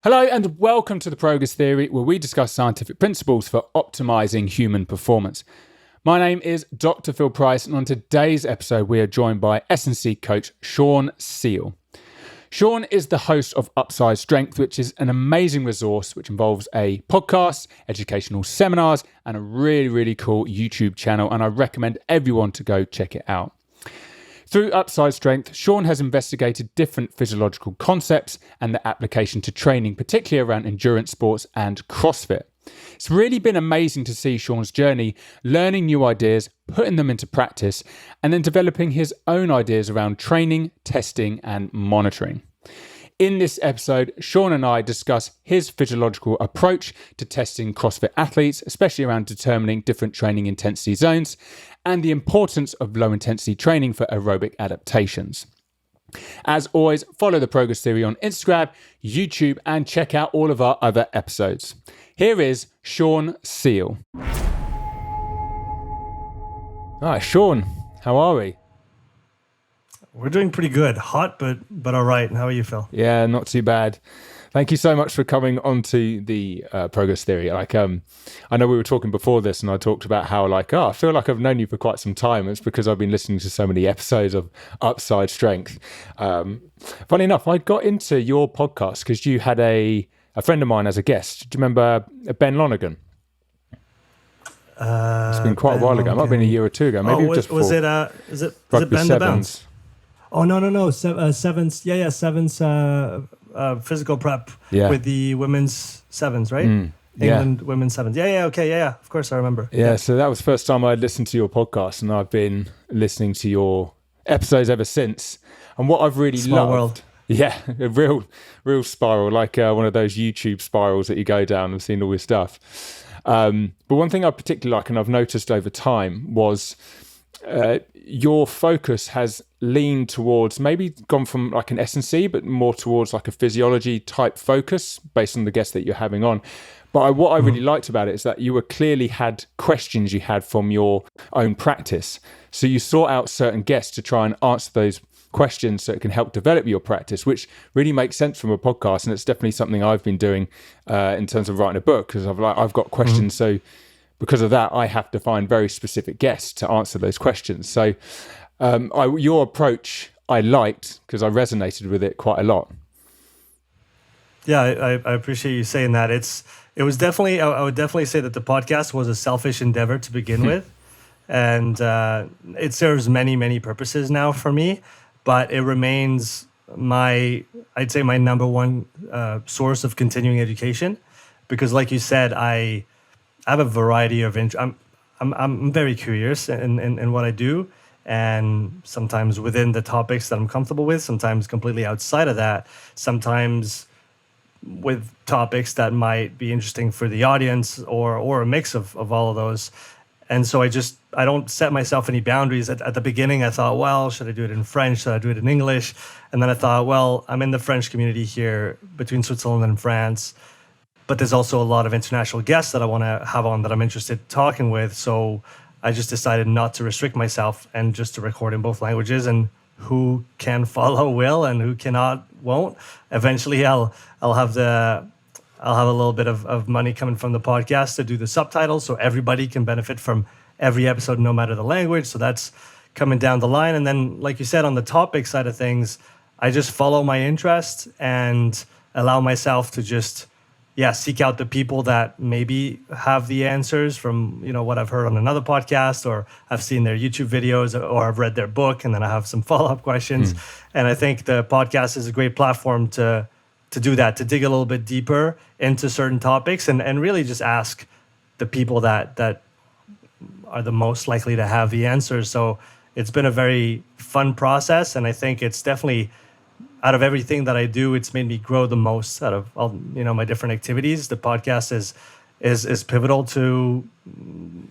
Hello and welcome to the Progress Theory, where we discuss scientific principles for optimizing human performance. My name is Dr. Phil Price, and on today's episode we are joined by S&C coach Sean Seale. Sean is the host of Upside Strength, which is an amazing resource which involves a podcast, educational seminars, and a really cool YouTube channel, and I recommend everyone to go check it out. Through Upside Strength, Sean has investigated different physiological concepts and their application to training, particularly around endurance sports and CrossFit. It's really been amazing to see Sean's journey, learning new ideas, putting them into practice, and then developing his own ideas around training, testing, and monitoring. In this episode, Sean and I discuss his physiological approach to testing CrossFit athletes, especially around determining different training intensity zones, and the importance of low-intensity training for aerobic adaptations. As always, follow the Progress Theory on Instagram, YouTube, and check out all of our other episodes. Here is Sean Seale. All right, Sean, how are we? We're doing pretty good. Hot, but all right. How are you, Phil? Yeah, not too bad. Thank you so much for coming onto the Progress Theory. I know we were talking before this, and I talked about how I feel like I've known you for quite some time. It's because I've been listening to so many episodes of Upside Strength. Funny enough, I got into your podcast because you had a friend of mine as a guest. Do you remember Ben Lonergan? It's been quite a while ago. It might have been a year or two ago. Maybe is it Ben the Bounce? Oh no. Sevens. Yeah. Sevens. Physical prep with the women's sevens, right? England women's sevens. Yeah. Okay. Yeah. Of course, I remember. Yeah. So that was the first time I listened to your podcast, and I've been listening to your episodes ever since. And what I've really Small loved, world. yeah, a real spiral, like one of those YouTube spirals that you go down. I've seen all this stuff. But one thing I particularly like, and I've noticed over time, was your focus has leaned towards, maybe gone from like an S&C, but more towards like a physiology type focus based on the guests that you're having on. But what I really liked about it is that you were clearly had questions you had from your own practice. So you sought out certain guests to try and answer those questions so it can help develop your practice, which really makes sense from a podcast. And it's definitely something I've been doing in terms of writing a book, because I've got questions. So because of that, I have to find very specific guests to answer those questions. So your approach I liked because I resonated with it quite a lot. Yeah, I appreciate you saying that. It was definitely, I would definitely say that the podcast was a selfish endeavor to begin with. And it serves many purposes now for me, but it remains I'd say my number one source of continuing education. Because like you said, I have a variety of I'm very curious in what I do, and sometimes within the topics that I'm comfortable with, sometimes completely outside of that, sometimes with topics that might be interesting for the audience, or a mix of all of those. And so I don't set myself any boundaries. At the beginning, I thought, well, should I do it in French? Should I do it in English? And then I thought, well, I'm in the French community here between Switzerland and France, but there's also a lot of international guests that I want to have on that I'm interested in talking with. So I just decided not to restrict myself and just to record in both languages, and who can follow will, and who cannot won't. Eventually I'll have a little bit of money coming from the podcast to do the subtitles so everybody can benefit from every episode, no matter the language. So that's coming down the line. And then, like you said, on the topic side of things, I just follow my interest and allow myself to just seek out the people that maybe have the answers from, what I've heard on another podcast, or I've seen their YouTube videos, or I've read their book, and then I have some follow-up questions. And I think the podcast is a great platform to do that, to dig a little bit deeper into certain topics, and really just ask the people that are the most likely to have the answers. So it's been a very fun process, and I think it's definitely, out of everything that I do, it's made me grow the most out of all my different activities. The podcast is pivotal to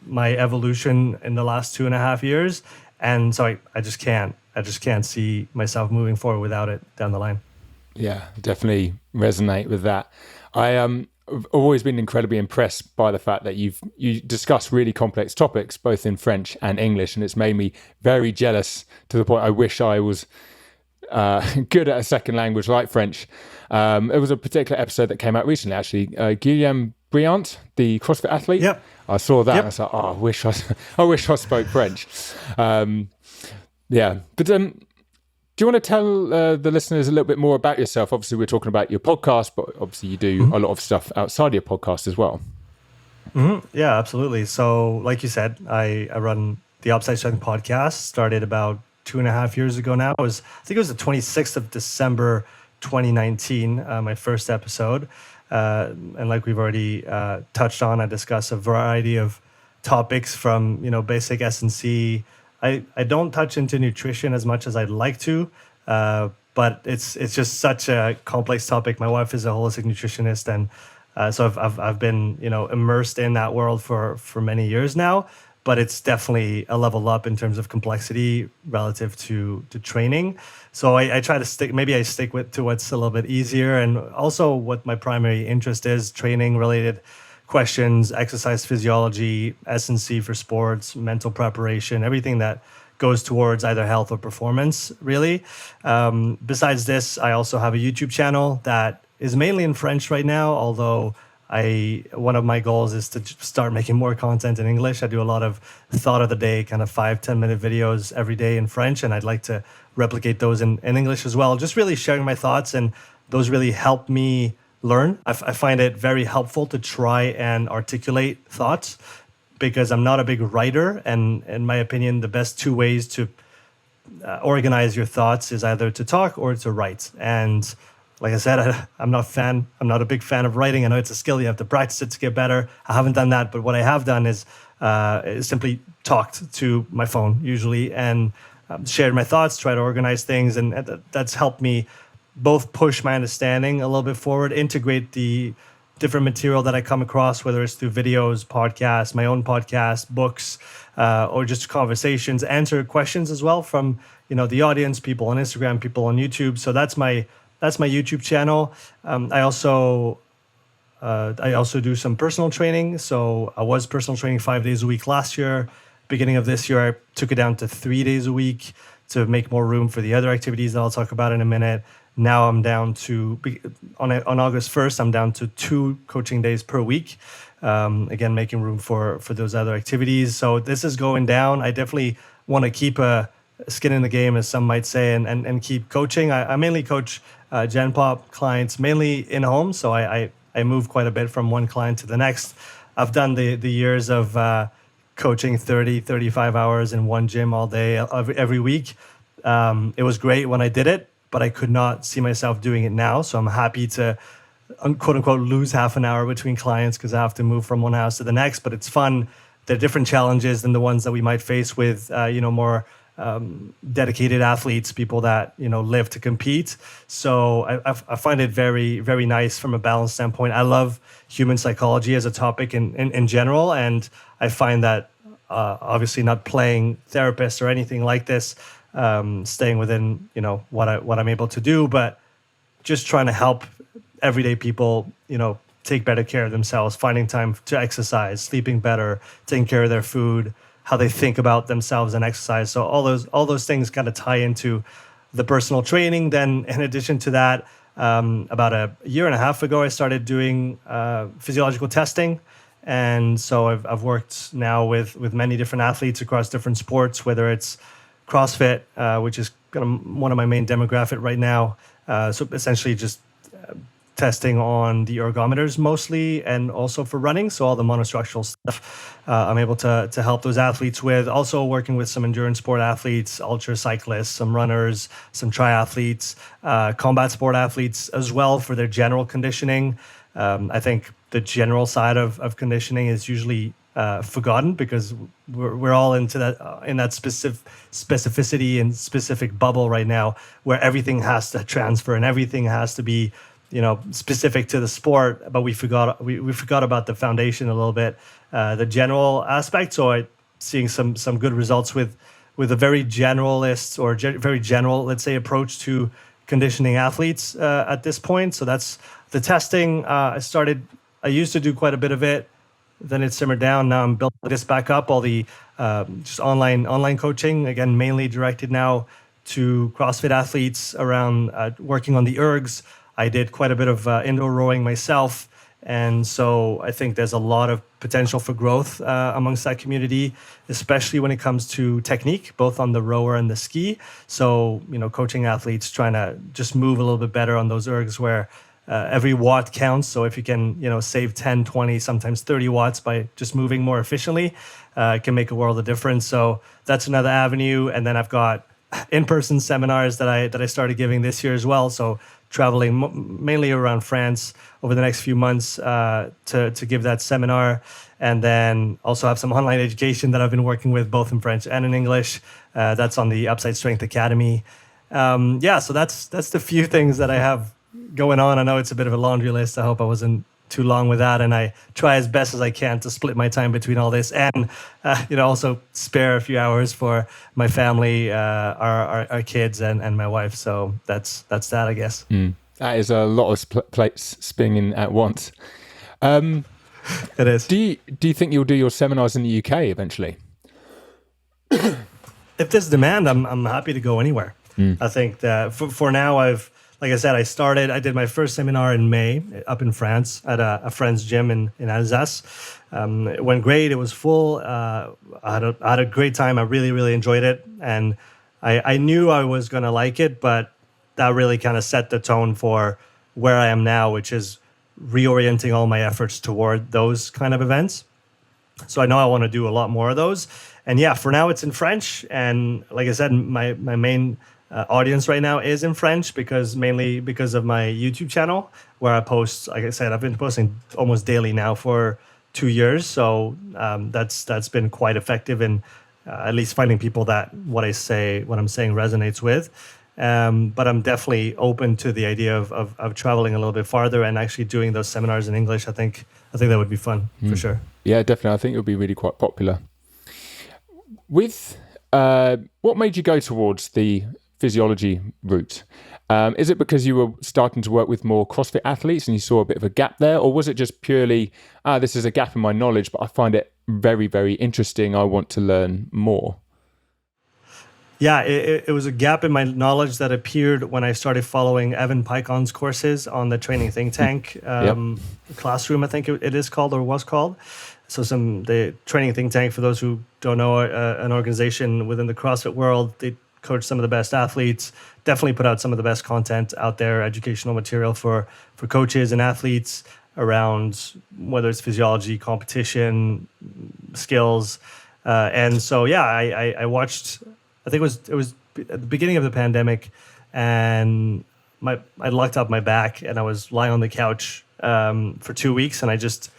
my evolution in the last 2.5 years, and so I just can't see myself moving forward without it down the line. Yeah, definitely resonate with that. I've always been incredibly impressed by the fact that you discuss really complex topics both in French and English, and it's made me very jealous to the point I wish I was good at a second language like French. It was a particular episode that came out recently, actually. Guillaume Briant, the CrossFit athlete. Yep. I saw that. Yep. And I was like, I wish I spoke French. Yeah. But do you want to tell the listeners a little bit more about yourself? Obviously, we're talking about your podcast, but obviously you do a lot of stuff outside your podcast as well. Yeah, absolutely. So like you said, I run the Upside Strength podcast, started about 2.5 years ago now. I think it was the 26th of December, 2019, my first episode. And like we've already touched on, I discuss a variety of topics from, basic S&C. I don't touch into nutrition as much as I'd like to, but it's just such a complex topic. My wife is a holistic nutritionist, and so I've been immersed in that world for many years now. But it's definitely a level up in terms of complexity relative to training. So I try to stick to what's a little bit easier, and also what my primary interest is: training related questions, exercise physiology, S&C for sports, mental preparation, everything that goes towards either health or performance, really. Besides this, I also have a YouTube channel that is mainly in French right now, although one of my goals is to start making more content in English. I do a lot of thought of the day, kind of 5-10 minute videos every day in French, and I'd like to replicate those in English as well. Just really sharing my thoughts, and those really help me learn. I find it very helpful to try and articulate thoughts, because I'm not a big writer, and in my opinion, the best two ways to organize your thoughts is either to talk or to write. And like I said, I'm not a big fan of writing. I know it's a skill. You have to practice it to get better. I haven't done that. But what I have done is simply talked to my phone usually, and shared my thoughts, try to organize things. And that's helped me both push my understanding a little bit forward, integrate the different material that I come across, whether it's through videos, podcasts, my own podcast, books, or just conversations, answer questions as well from, the audience, people on Instagram, people on YouTube. So that's my YouTube channel. I also do some personal training. So I was personal training 5 days a week last year. Beginning of this year, I took it down to 3 days a week to make more room for the other activities that I'll talk about in a minute. Now I'm down to, on August 1st, I'm down to 2 coaching days per week. Again, making room for those other activities. So this is going down. I definitely want to keep a skin in the game, as some might say, and keep coaching. I mainly coach Gen Pop clients, mainly in home. So I move quite a bit from one client to the next. I've done the years of coaching 35 hours in one gym all day, every week. It was great when I did it, but I could not see myself doing it now. So I'm happy to, quote unquote, lose half an hour between clients because I have to move from one house to the next. But it's fun. They're different challenges than the ones that we might face with, more dedicated athletes, people that, live to compete. So I find it very, very nice from a balance standpoint. I love human psychology as a topic in general. And I find that obviously not playing therapist or anything like this, staying within, what I'm able to do, but just trying to help everyday people, take better care of themselves, finding time to exercise, sleeping better, taking care of their food, how they think about themselves and exercise. So all those things kind of tie into the personal training. Then in addition to that, about a year and a half ago, I started doing physiological testing. And so I've worked now with many different athletes across different sports, whether it's CrossFit, which is kind of one of my main demographic right now. So essentially just testing on the ergometers mostly, and also for running. So all the monostructural stuff I'm able to help those athletes with. Also working with some endurance sport athletes, ultra cyclists, some runners, some triathletes, combat sport athletes as well for their general conditioning. I think the general side of conditioning is usually forgotten because we're all into that in that specificity and specific bubble right now, where everything has to transfer and everything has to be specific to the sport, but we forgot about the foundation a little bit, the general aspect. So I'm seeing some good results with a very generalist or very general, let's say, approach to conditioning athletes at this point. So that's the testing. I used to do quite a bit of it, then it simmered down. Now I'm building this back up. All the just online coaching, again, mainly directed now to CrossFit athletes around working on the ergs. I did quite a bit of indoor rowing myself. And so I think there's a lot of potential for growth amongst that community, especially when it comes to technique, both on the rower and the ski. So, coaching athletes, trying to just move a little bit better on those ergs where every watt counts. So if you can, save 10, 20, sometimes 30 watts by just moving more efficiently, it can make a world of difference. So that's another avenue. And then I've got in-person seminars that I started giving this year as well. So traveling mainly around France over the next few months to give that seminar, and then also have some online education that I've been working with both in French and in English. That's on the Upside Strength Academy. So that's the few things that I have going on. I know it's a bit of a laundry list. I hope I wasn't too long with that, and I try as best as I can to split my time between all this and also spare a few hours for my family, our kids and my wife. So that's that, I guess. That is a lot of plates spinning at once. It is. Do you think you'll do your seminars in the UK eventually? If there's demand, I'm happy to go anywhere. I think that for now, like I said, I did my first seminar in May up in France at a friend's gym in Alsace. It went great. It was full. I had a great time. I really, really enjoyed it. And I knew I was going to like it, but that really kind of set the tone for where I am now, which is reorienting all my efforts toward those kind of events. So I know I want to do a lot more of those. And yeah, for now it's in French. And like I said, my main audience right now is in French mainly because of my YouTube channel where I post. Like I said, I've been posting almost daily now for 2 years. So that's been quite effective in at least finding people that what I'm saying resonates with. But I'm definitely open to the idea of traveling a little bit farther and actually doing those seminars in English. I think that would be fun for sure. Yeah, definitely. I think it would be really quite popular. With what made you go towards the physiology route? Is it because you were starting to work with more CrossFit athletes and you saw a bit of a gap there, or was it just purely this is a gap in my knowledge, but I find it very, very interesting. I want to learn more. Yeah, it was a gap in my knowledge that appeared when I started following Evan Picon's courses on the Training Think Tank classroom, I think it is called or was called. So the Training Think Tank, for those who don't know, an organization within the CrossFit world. They coach some of the best athletes, definitely put out some of the best content out there, educational material for coaches and athletes around whether it's physiology, competition, skills. And so, yeah, I watched... I think it was at the beginning of the pandemic, and I locked up my back and I was lying on the couch for 2 weeks, and I just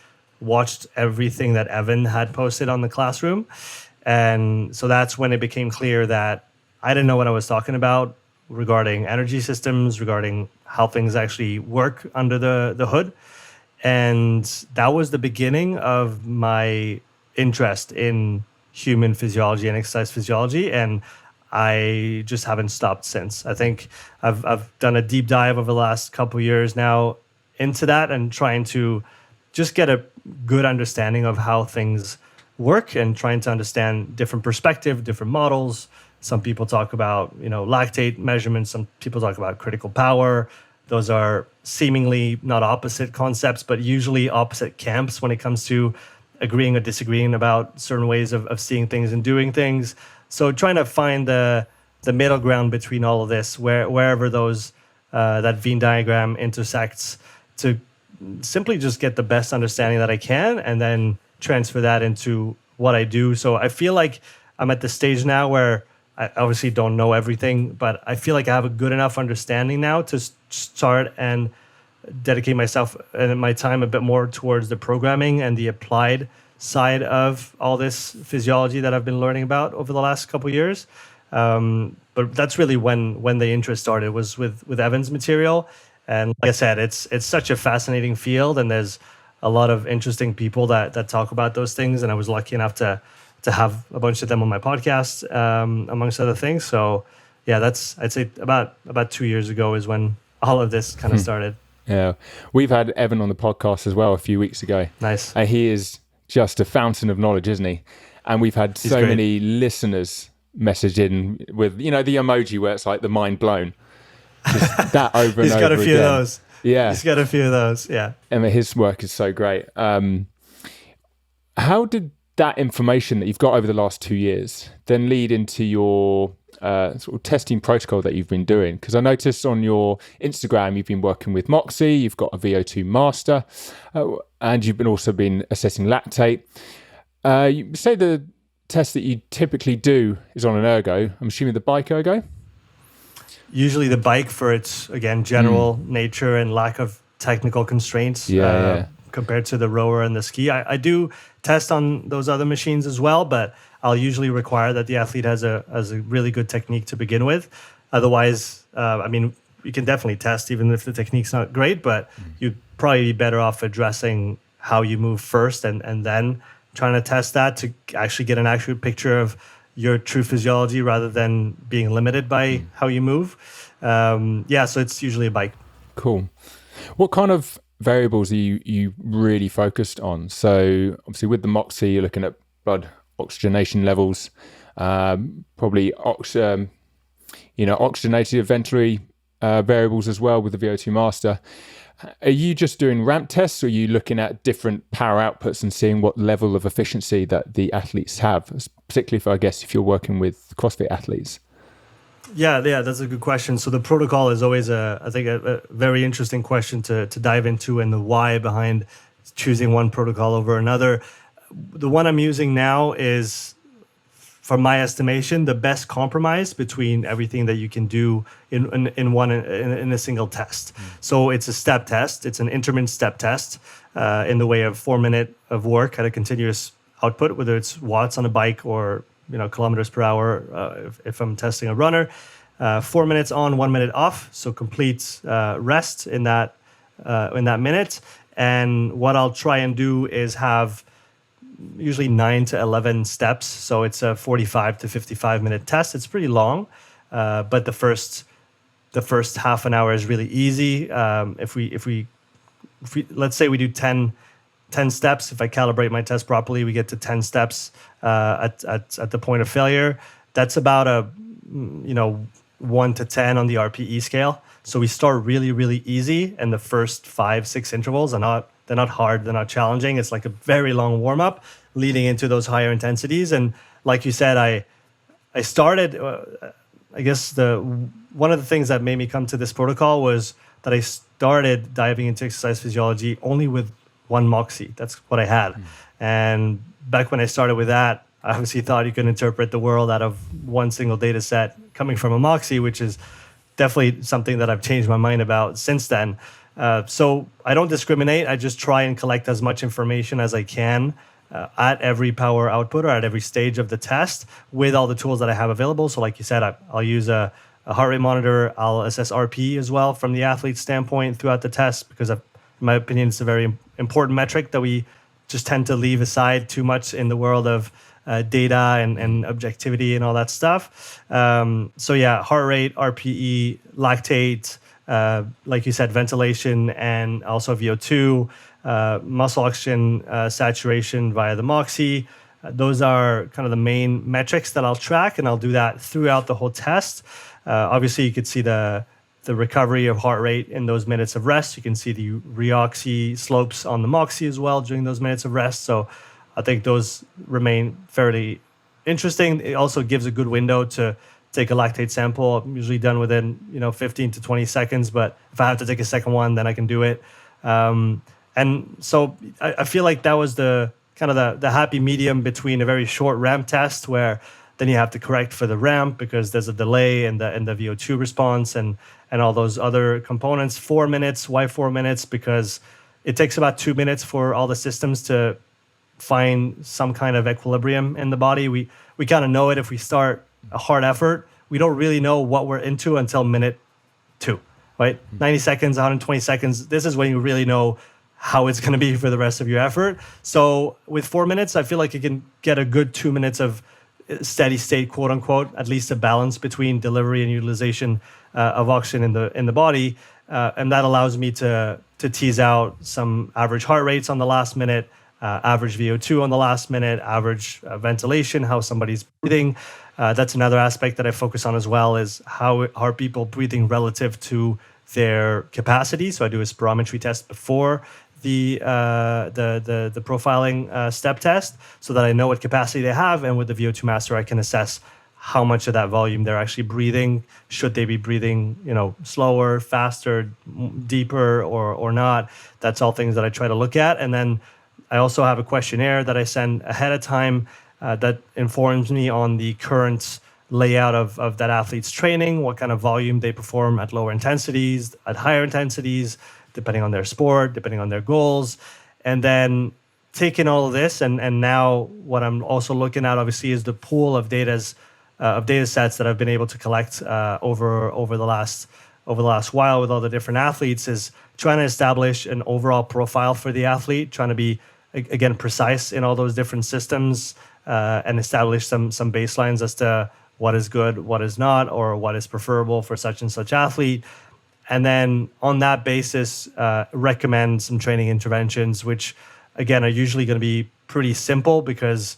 watched everything that Evan had posted on the classroom. And so that's when it became clear that I didn't know what I was talking about regarding energy systems, regarding how things actually work under the hood. And that was the beginning of my interest in human physiology and exercise physiology, and I just haven't stopped since. I think I've done a deep dive over the last couple of years now into that and trying to just get a good understanding of how things work and trying to understand different perspectives, different models. Some people talk about, lactate measurements. Some people talk about critical power. Those are seemingly not opposite concepts, but usually opposite camps when it comes to agreeing or disagreeing about certain ways of seeing things and doing things. So trying to find the middle ground between all of this, wherever those that Venn diagram intersects, to simply just get the best understanding that I can and then transfer that into what I do. So I feel like I'm at the stage now where I obviously don't know everything, but I feel like I have a good enough understanding now to start and dedicate myself and my time a bit more towards the programming and the applied side of all this physiology that I've been learning about over the last couple of years. But that's really when the interest started, was with Evan's material. And like I said, it's such a fascinating field, and there's a lot of interesting people that talk about those things. And I was lucky enough to have a bunch of them on my podcast, amongst other things. So yeah, I'd say about 2 years ago is when all of this kind of started. Yeah, we've had Evan on the podcast as well a few weeks ago. Nice. He is just a fountain of knowledge, isn't he? And we've had so many listeners message in with, you know, the emoji where it's like the mind blown. Just that over and He's over got a few again. of those. Yeah. He's got a few of those. Yeah. I mean, his work is so great. How did that information that you've got over the last 2 years then lead into your sort of testing protocol that you've been doing? Because I noticed on your Instagram you've been working with Moxie, you've got a VO2 master, and you've also been assessing lactate. You say the test that you typically do is on an ergo. I'm assuming the bike ergo? Usually the bike for its, again, general nature and lack of technical constraints compared to the rower and the ski. I do test on those other machines as well, but I'll usually require that the athlete has a really good technique to begin with. Otherwise, I mean, you can definitely test even if the technique's not great, but you'd probably be better off addressing how you move first and then trying to test that to actually get an accurate picture of your true physiology rather than being limited by how you move. So it's usually a bike. Cool. What kind of variables are you really focused on? So obviously with the Moxie, you're looking at blood oxygenation levels, probably oxygenated ventilatory variables as well with the VO2 master. Are you just doing ramp tests, or are you looking at different power outputs and seeing what level of efficiency that the athletes have, particularly if you're working with CrossFit athletes? Yeah, that's a good question. So the protocol is always I think a very interesting question to dive into, and the why behind choosing one protocol over another. The one I'm using now is, from my estimation, the best compromise between everything that you can do in a single test. So it's a step test. It's an intermittent step test in the way of 4 minutes of work at a continuous output, whether it's watts on a bike or kilometers per hour if I'm testing a runner. 4 minutes on, 1 minute off, so complete rest in that minute. And what I'll try and do is have usually 9 to 11 steps. So it's a 45 to 55 minute test. It's pretty long, but the first half an hour is really easy. If we let's say we do 10 steps, if I calibrate my test properly, we get to 10 steps at the point of failure. That's about a 1 to 10 on the RPE scale. So we start really, really easy, and the first 5-6 intervals are not hard, they're not challenging. It's like a very long warm up leading into those higher intensities. And like you said, I started. I guess one of the things that made me come to this protocol was that I started diving into exercise physiology only with one Moxie. That's what I had. And back when I started with that, I obviously thought you could interpret the world out of one single data set coming from a Moxie, which is definitely something that I've changed my mind about since then. So I don't discriminate. I just try and collect as much information as I can at every power output or at every stage of the test with all the tools that I have available. So like you said, I'll use a heart rate monitor. I'll assess RP as well from the athlete's standpoint throughout the test, because in my opinion, it's a very important metric that we just tend to leave aside too much in the world of data and objectivity and all that stuff. Heart rate, RPE, lactate, like you said, ventilation, and also VO2, muscle oxygen saturation via the Moxie. Those are kind of the main metrics that I'll track, and I'll do that throughout the whole test. Obviously, you could see the recovery of heart rate in those minutes of rest. You can see the reoxy slopes on the Moxie as well during those minutes of rest. So I think those remain fairly interesting. It also gives a good window to take a lactate sample. I'm usually done within 15 to 20 seconds, but if I have to take a second one, then I can do it. And so I feel like that was the kind of the happy medium between a very short ramp test, where then you have to correct for the ramp because there's a delay in the VO2 response and all those other components. 4 minutes. Why 4 minutes? Because it takes about 2 minutes for all the systems to find some kind of equilibrium in the body. We kind of know it if we start a hard effort. We don't really know what we're into until minute 2, right? 90 seconds, 120 seconds. This is when you really know how it's going to be for the rest of your effort. So with 4 minutes, I feel like you can get a good 2 minutes of steady state, quote unquote, at least a balance between delivery and utilization of oxygen in the body. And that allows me to tease out some average heart rates on the last minute, average VO2 on the last minute, average ventilation, how somebody's breathing. That's another aspect that I focus on as well, is how are people breathing relative to their capacity. So I do a spirometry test before the profiling step test, so that I know what capacity they have, and with the VO2 master I can assess how much of that volume they're actually breathing. Should they be breathing, slower, faster, deeper, or not? That's all things that I try to look at. And then I also have a questionnaire that I send ahead of time that informs me on the current layout of that athlete's training, what kind of volume they perform at lower intensities, at higher intensities, depending on their sport, depending on their goals. And then taking all of this, and now what I'm also looking at, obviously, is the pool of data sets that I've been able to collect over the last while with all the different athletes, is trying to establish an overall profile for the athlete, trying to be, again, precise in all those different systems, and establish some baselines as to what is good, what is not, or what is preferable for such and such athlete. And then on that basis, recommend some training interventions, which, again, are usually going to be pretty simple, because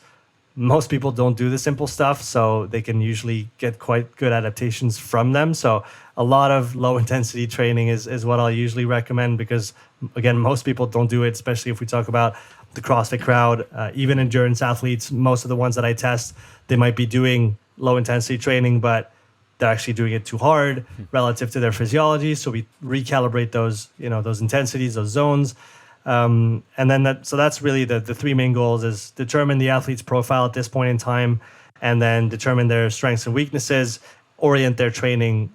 most people don't do the simple stuff, so they can usually get quite good adaptations from them. So a lot of low intensity training is what I'll usually recommend, because, again, most people don't do it, especially if we talk about the CrossFit crowd. Even endurance athletes, most of the ones that I test, they might be doing low intensity training, but they're actually doing it too hard relative to their physiology. So we recalibrate those intensities, those zones. And then that's really the three main goals: is determine the athlete's profile at this point in time, and then determine their strengths and weaknesses, orient their training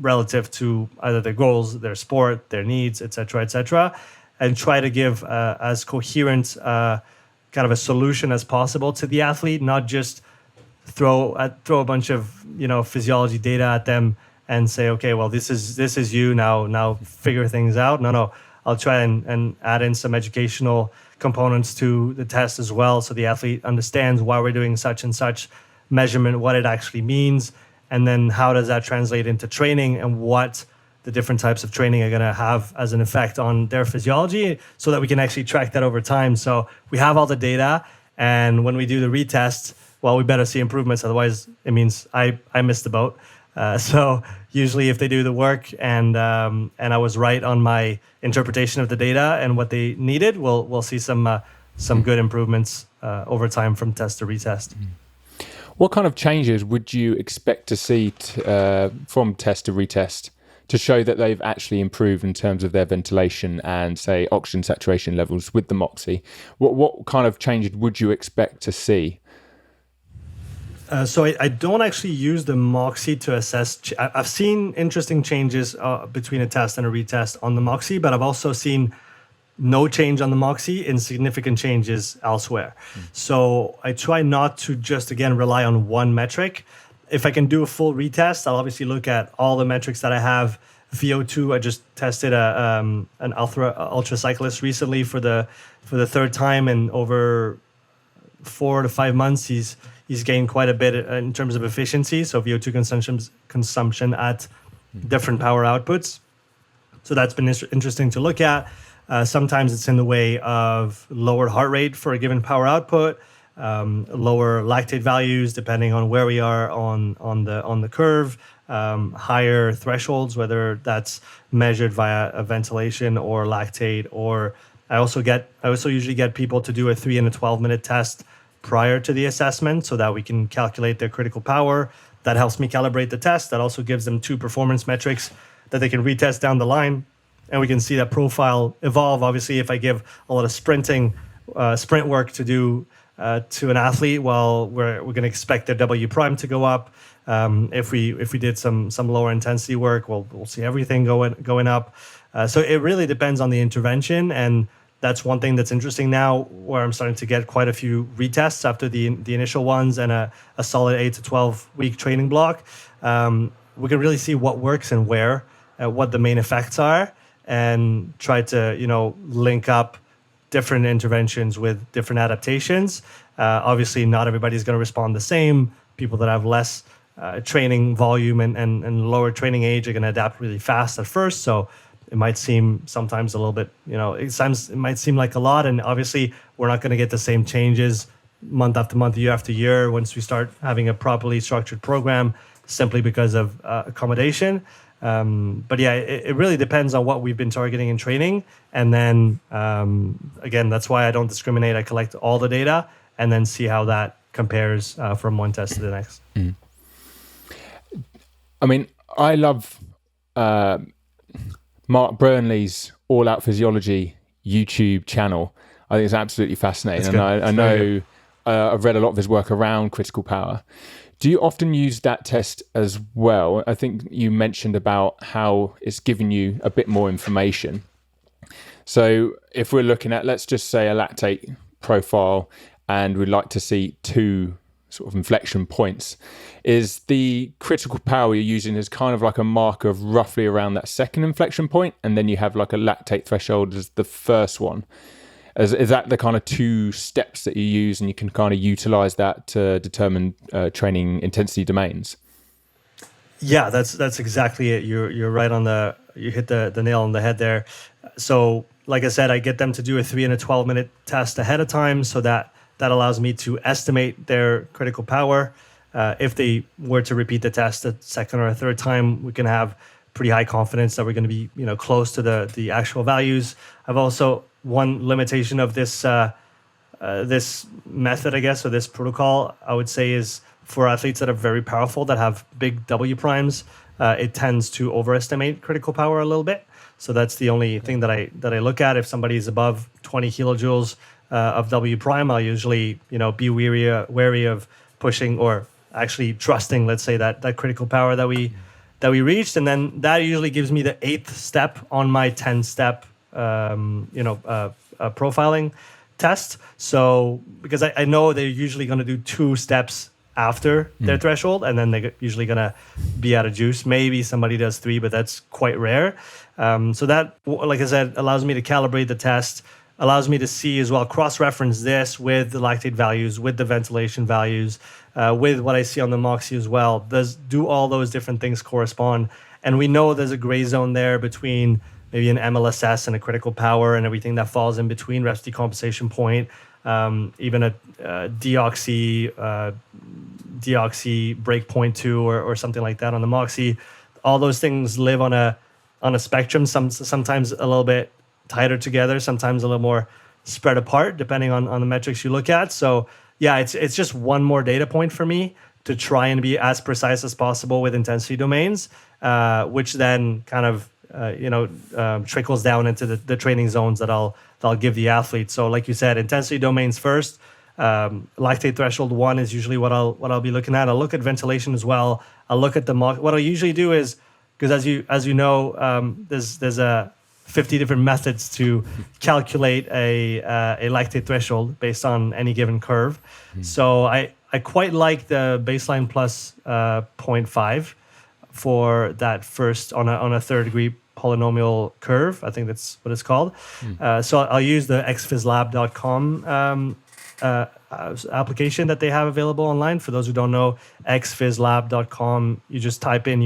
relative to either their goals, their sport, their needs, et cetera, and try to give as coherent kind of a solution as possible to the athlete, not just throw a bunch of physiology data at them and say, okay, well, this is you now figure things out. No, I'll try and add in some educational components to the test as well, so the athlete understands why we're doing such and such measurement, what it actually means, and then how does that translate into training, and what the different types of training are going to have as an effect on their physiology, so that we can actually track that over time. So we have all the data, and when we do the retest, well, we better see improvements. Otherwise, it means I missed the boat. So usually, if they do the work and I was right on my interpretation of the data and what they needed, we'll see some good improvements over time from test to retest. What kind of changes would you expect to see from test to retest to show that they've actually improved in terms of their ventilation and, say, oxygen saturation levels with the Moxy? What kind of changes would you expect to see? So I don't actually use the Moxy to assess. I've seen interesting changes between a test and a retest on the Moxy, but I've also seen no change on the Moxy and significant changes elsewhere. So I try not to just, again, rely on one metric. If I can do a full retest, I'll obviously look at all the metrics that I have. VO2, I just tested an ultra cyclist recently for the third time, and over 4 to 5 months, he's gained quite a bit in terms of efficiency. So VO2 consumption at different power outputs. So that's been interesting to look at. Sometimes it's in the way of lower heart rate for a given power output, lower lactate values depending on where we are on the curve, higher thresholds, whether that's measured via a ventilation or lactate. Or I also usually get people to do a 3 and a 12-minute test prior to the assessment, so that we can calculate their critical power. That helps me calibrate the test. That also gives them 2 performance metrics that they can retest down the line, and we can see that profile evolve. Obviously, if I give a lot of sprint work to do to an athlete, well, we're going to expect their W prime to go up. If we did some lower intensity work, we'll see everything going up. So it really depends on the intervention, and that's one thing that's interesting now, where I'm starting to get quite a few retests after the initial ones and a solid 8 to 12 week training block. We can really see what works and where, what the main effects are, and try to link up different interventions with different adaptations. Obviously, not everybody's going to respond the same. People that have less training volume and lower training age are going to adapt really fast at first. So it might seem sometimes a little bit, it might seem like a lot. And obviously, we're not going to get the same changes month after month, year after year, once we start having a properly structured program, simply because of accommodation. But yeah, it really depends on what we've been targeting in training. And then again, that's why I don't discriminate. I collect all the data and then see how that compares from one test to the next. I mean, I love Mark Burnley's All Out Physiology YouTube channel. I think it's absolutely fascinating. And I know I've read a lot of his work around critical power. Do you often use that test as well? I think you mentioned about how it's given you a bit more information. So if we're looking at, let's just say, a lactate profile, and we'd like to see 2 sort of inflection points, is the critical power you're using as kind of like a marker of roughly around that second inflection point, and then you have like a lactate threshold as the first one? Is that the kind of 2 steps that you use, and you can kind of utilize that to determine training intensity domains? Yeah, that's exactly it. You're right on you hit the nail on the head there. So like I said, I get them to do a 3 and a 12-minute test ahead of time, so that allows me to estimate their critical power. If they were to repeat the test a second or a third time, we can have pretty high confidence that we're going to be close to the actual values. I've also, one limitation of this this method, I guess, or this protocol, I would say, is for athletes that are very powerful, that have big W primes, it tends to overestimate critical power a little bit. So that's the only thing that I look at. If somebody is above 20 kilojoules of W prime, I'll usually be wary of pushing, or actually trusting, let's say, that critical power that we reached, and then that usually gives me the 8th step on my 10-step profiling test. So because I know they're usually going to do 2 steps after their threshold, and then they're usually going to be out of juice. Maybe somebody does 3, but that's quite rare. So that, like I said, allows me to calibrate the test, allows me to see as well, cross-reference this with the lactate values, with the ventilation values, with what I see on the Moxy as well. Do all those different things correspond? And we know there's a gray zone there between maybe an MLSS and a critical power, and everything that falls in between, reps decompensation point, even a deoxy breakpoint 2 or something like that on the Moxy. All those things live on a spectrum, sometimes a little bit tighter together, sometimes a little more spread apart, depending on the metrics you look at. So yeah, it's just one more data point for me to try and be as precise as possible with intensity domains, which then kind of trickles down into the training zones that I'll give the athlete. So like you said, intensity domains first. Lactate threshold 1 is usually what I'll be looking at. I'll look at ventilation as well. I'll look at what I usually do is, because as you know, there's a 50 different methods to calculate a lactate threshold based on any given curve. So I quite like the baseline plus 0.5 for that first on a 3rd degree polynomial curve. I think that's what it's called. So I'll use the xphyslab.com application that they have available online. For those who don't know, xphyslab.com, you just type in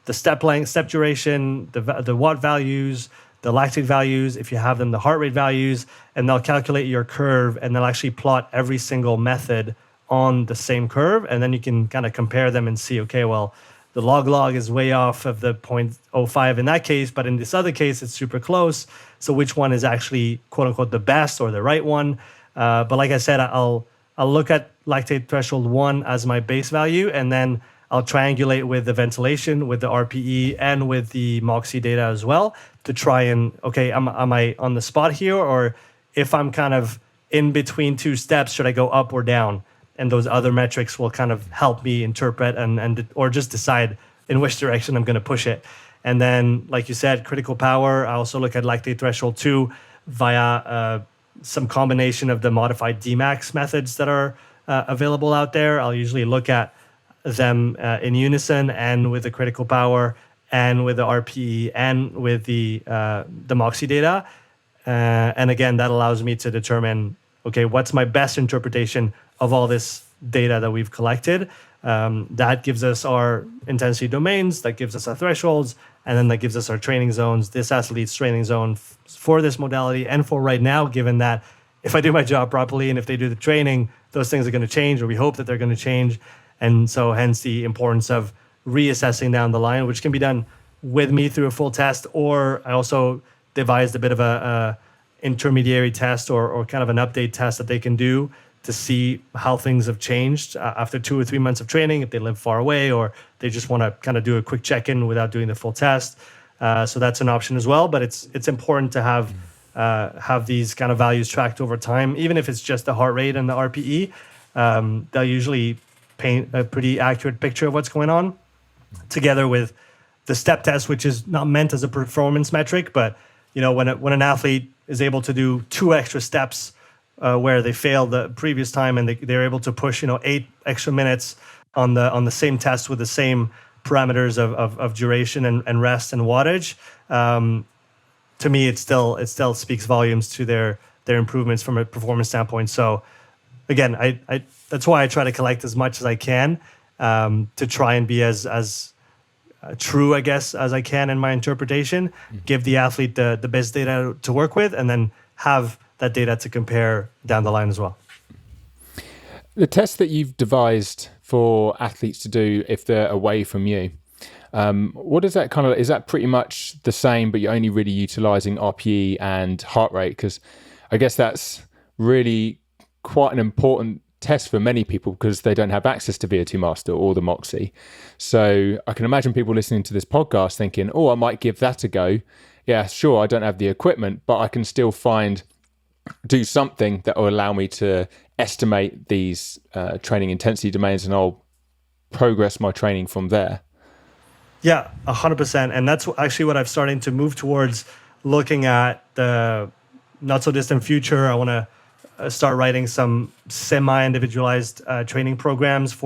the step length, step duration, the watt values, the lactate values, if you have them, the heart rate values, and they'll calculate your curve, and they'll actually plot every single method on the same curve, and then you can kind of compare them and see, okay, well, the log is way off of the 0.05 in that case, but in this other case, it's super close. So which one is actually, quote unquote, the best or the right one? But like I said, I'll look at lactate threshold 1 as my base value, and then I'll triangulate with the ventilation, with the RPE, and with the Moxy data as well to try and, okay, am I on the spot here? Or if I'm kind of in between 2 steps, should I go up or down? And those other metrics will kind of help me interpret or just decide in which direction I'm going to push it. And then, like you said, critical power, I also look at lactate threshold 2 via some combination of the modified Dmax methods that are available out there. I'll usually look at them in unison, and with the critical power, and with the RPE, and with the Moxy data. And again, that allows me to determine, okay, what's my best interpretation of all this data that we've collected. That gives us our intensity domains, that gives us our thresholds, and then that gives us our training zones, this athlete's training zone for this modality. And for right now, given that if I do my job properly and if they do the training, those things are going to change, or we hope that they're going to change. And so hence the importance of reassessing down the line, which can be done with me through a full test, or I also devised a bit of a intermediary test or kind of an update test that they can do to see how things have changed after 2 or 3 months of training, if they live far away or they just want to kind of do a quick check-in without doing the full test. So that's an option as well. But it's important to have these kind of values tracked over time, even if it's just the heart rate and the RPE. They'll usually paint a pretty accurate picture of what's going on, together with the step test, which is not meant as a performance metric, but when an athlete is able to do 2 extra steps where they failed the previous time, and they're able to push 8 extra minutes on the same test with the same parameters of duration and rest and wattage, to me it still speaks volumes to their improvements from a performance standpoint. So again, I that's why I try to collect as much as I can, to try and be as true, I guess, as I can in my interpretation, give the athlete the best data to work with, and then have that data to compare down the line as well. The test that you've devised for athletes to do if they're away from you, what is that is that pretty much the same, but you're only really utilizing RPE and heart rate? Because I guess that's really quite an important test for many people, because they don't have access to VO2 Master or the Moxie. So I can imagine people listening to this podcast thinking, oh, I might give that a go. Yeah, sure, I don't have the equipment, but I can still do something that will allow me to estimate these training intensity domains, and I'll progress my training from there. Yeah, 100%. And that's actually what I'm starting to move towards, looking at the not so distant future. I want to start writing some semi-individualized training programs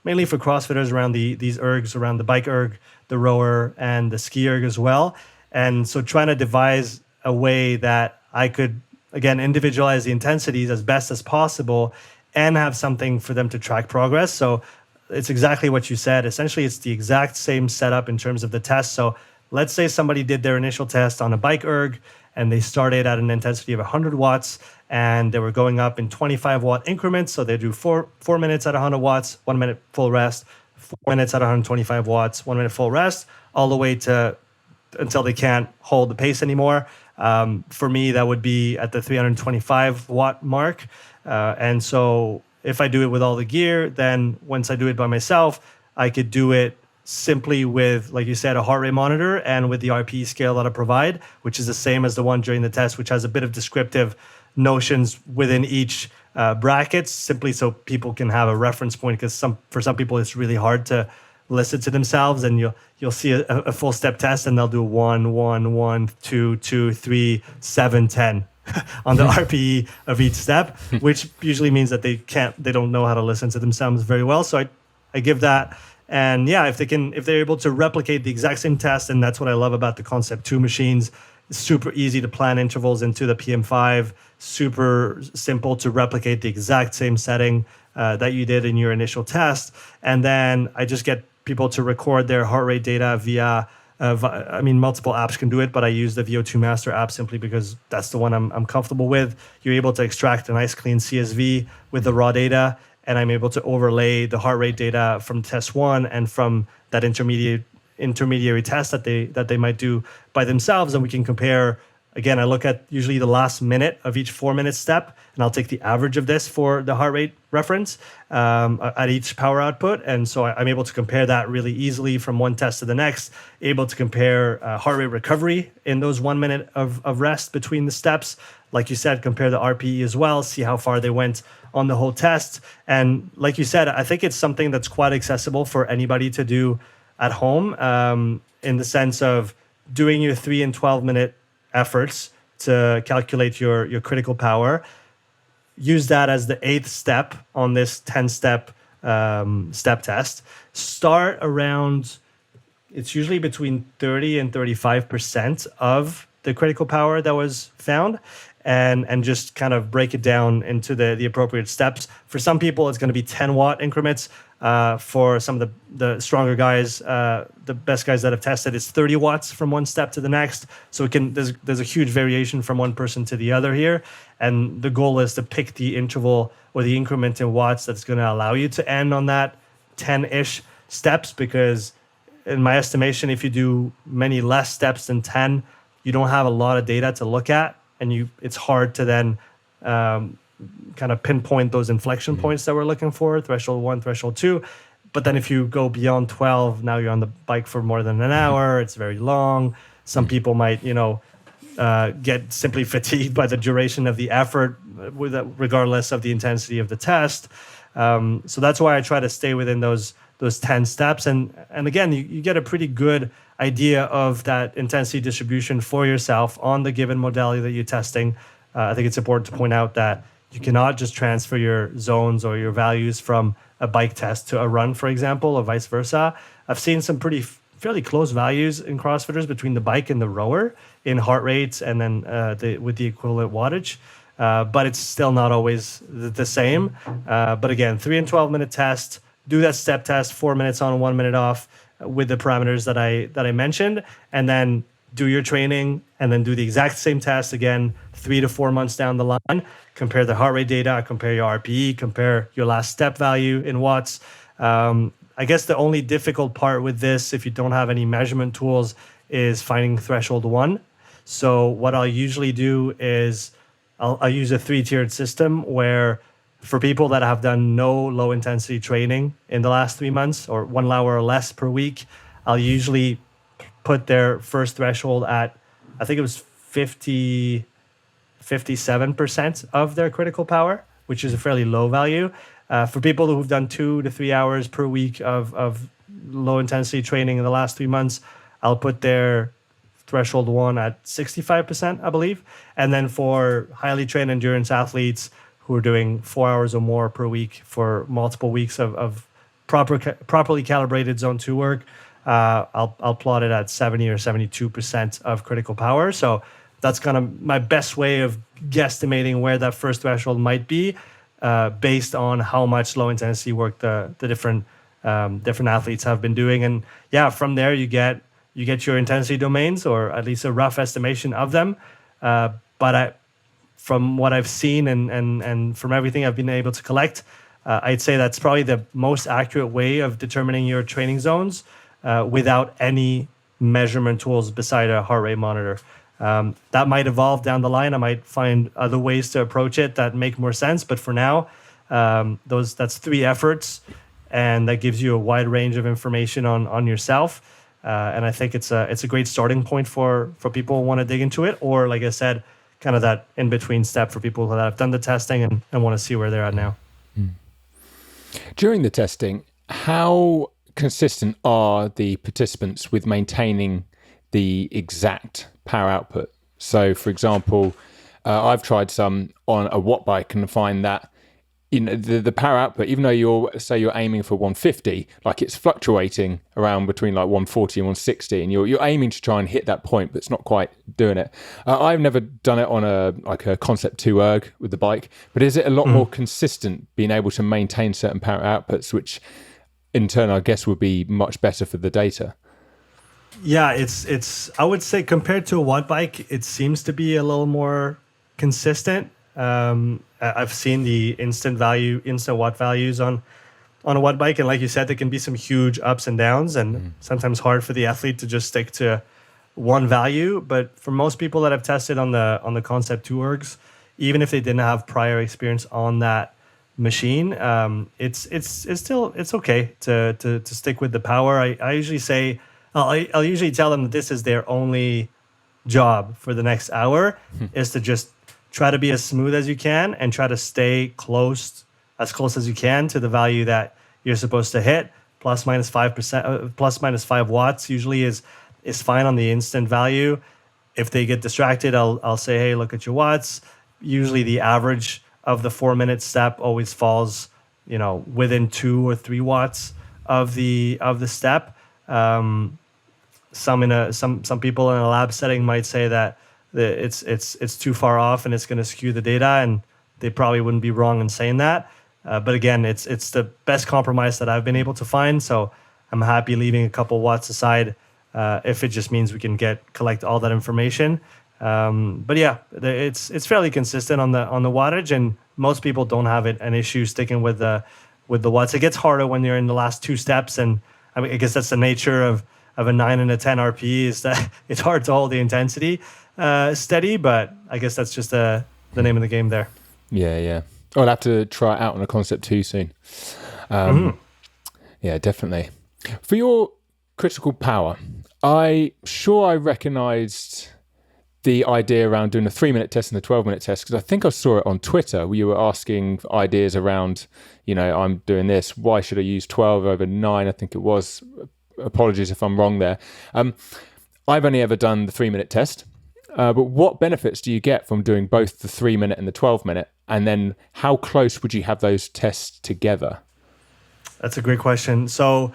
mainly for CrossFitters around these ergs, around the bike erg, the rower, and the ski erg as well. And so trying to devise a way that I could, again, individualize the intensities as best as possible and have something for them to track progress. So it's exactly what you said. Essentially, it's the exact same setup in terms of the test. So let's say somebody did their initial test on a bike erg and they started at an intensity of 100 watts and they were going up in 25 watt increments. So they do 4 minutes at 100 watts, 1 minute full rest, 4 minutes at 125 watts, 1 minute full rest, all the way to until they can't hold the pace anymore. For me, that would be at the 325 watt mark. And so if I do it with all the gear, then once I do it by myself, I could do it simply with, like you said, a heart rate monitor and with the RPE scale that I provide, which is the same as the one during the test, which has a bit of descriptive notions within each brackets, simply so people can have a reference point, because for some people it's really hard to listen to themselves, and you'll see a full step test and they'll do 1, 1, 1, 2, 2, 3, 7, 10 on the RPE of each step, which usually means that they don't know how to listen to themselves very well. So I give that. And yeah, if they're able to replicate the exact same test, and that's what I love about the Concept 2 machines. It's super easy to plan intervals into the PM5, super simple to replicate the exact same setting that you did in your initial test. And then I just get people to record their heart rate data via, multiple apps can do it, but I use the VO2 Master app simply because that's the one I'm comfortable with. You're able to extract a nice clean CSV with the raw data, and I'm able to overlay the heart rate data from test 1 and from that intermediary test that they might do by themselves, and we can compare. Again, I look at usually the last minute of each 4-minute step, and I'll take the average of this for the heart rate reference at each power output. And so I'm able to compare that really easily from one test to the next, able to compare heart rate recovery in those 1 minute of rest between the steps. Like you said, compare the RPE as well, see how far they went on the whole test. And like you said, I think it's something that's quite accessible for anybody to do at home, in the sense of doing your 3 and 12 minute efforts to calculate your critical power. Use that as the 8th step on this 10-step step test. Start around, it's usually between 30 and 35% of the critical power that was found, and just kind of break it down into the appropriate steps. For some people, it's going to be 10 watt increments. For some of the stronger guys, the best guys that have tested, it's 30 watts from one step to the next. So there's a huge variation from one person to the other here. And the goal is to pick the interval or the increment in watts that's going to allow you to end on that 10-ish steps, because in my estimation, if you do many less steps than 10, you don't have a lot of data to look at, and it's hard to then kind of pinpoint those inflection points that we're looking for, threshold 1, threshold 2. But then if you go beyond 12, now you're on the bike for more than an hour. It's very long. Some people might, get simply fatigued by the duration of the effort, regardless of the intensity of the test. So that's why I try to stay within those 10 steps. And again, you get a pretty good idea of that intensity distribution for yourself on the given modality that you're testing. I think it's important to point out that you cannot just transfer your zones or your values from a bike test to a run, for example, or vice versa. I've seen some fairly close values in CrossFitters between the bike and the rower in heart rates, and then with the equivalent wattage. But it's still not always the same. But again, 3 and 12-minute test, do that step test, 4 minutes on, 1 minute off with the parameters that I mentioned, and then do your training, and then do the exact same test again 3 to 4 months down the line. Compare the heart rate data, compare your RPE, compare your last step value in watts. I guess the only difficult part with this, if you don't have any measurement tools, is finding threshold 1. So what I'll usually do is I'll use a 3-tiered system where, for people that have done no low intensity training in the last 3 months, or 1 hour or less per week, I'll usually put their first threshold at, I think it was 57% of their critical power, which is a fairly low value. For people who've done 2 to 3 hours per week of low intensity training in the last 3 months, I'll put their threshold 1 at 65%, I believe. And then for highly trained endurance athletes who are doing 4 hours or more per week for multiple weeks of properly calibrated zone 2 work, I'll plot it at 70 or 72% of critical power. So that's kind of my best way of guesstimating where that first threshold might be, based on how much low intensity work the different athletes have been doing. And yeah, from there you get your intensity domains, or at least a rough estimation of them. But from what I've seen and from everything I've been able to collect, I'd say that's probably the most accurate way of determining your training zones, without any measurement tools beside a heart rate monitor. That might evolve down the line. I might find other ways to approach it that make more sense. But for now, that's 3 efforts, and that gives you a wide range of information on yourself. And I think it's a great starting point for people who want to dig into it, or, like I said, kind of that in-between step for people that have done the testing and want to see where they're at now. During the testing, how consistent are the participants with maintaining the exact power output? So, for example, I've tried some on a watt bike and find that the power output, even though you're aiming for 150, like it's fluctuating around between like 140 and 160, and you're aiming to try and hit that point, but it's not quite doing it. I've never done it on a Concept 2 erg with the bike, but is it a lot more consistent being able to maintain certain power outputs, which in turn I guess would be much better for the data? Yeah, it's I would say compared to a watt bike, it seems to be a little more consistent. I've seen the instant watt values on a watt bike, and like you said, there can be some huge ups and downs, and sometimes hard for the athlete to just stick to one value. But for most people that have tested on the Concept 2 ergs, even if they didn't have prior experience on that machine, it's okay to stick with the power. I usually say I'll usually tell them that this is their only job for the next hour, is to just try to be as smooth as you can and try to stay as close as you can to the value that you're supposed to hit. Plus minus 5%, plus minus 5 watts usually is fine on the instant value. If they get distracted, I'll say, hey, look at your watts. Usually the average of the 4-minute step always falls, within 2 or 3 watts of the step. Some people in a lab setting might say that it's too far off and it's going to skew the data, and they probably wouldn't be wrong in saying that. But again, it's the best compromise that I've been able to find. So I'm happy leaving a couple watts aside if it just means we can collect all that information. But yeah, it's fairly consistent on the wattage, and most people don't have an issue sticking with the watts. It gets harder when you're in the last two steps, and I mean, I guess that's the nature of a 9 and a 10 RPE, is that it's hard to hold the intensity steady. But I guess that's just the name of the game there. Yeah. I'll have to try it out on a Concept 2 soon. Yeah, definitely. For your critical power, I recognised the idea around doing a 3-minute test and a 12-minute test, because I think I saw it on Twitter where you were asking ideas around, I'm doing this, why should I use 12 over 9? I think it was. Apologies if I'm wrong there. I've only ever done the 3-minute test, but what benefits do you get from doing both the 3-minute and the 12-minute? And then how close would you have those tests together? That's a great question. So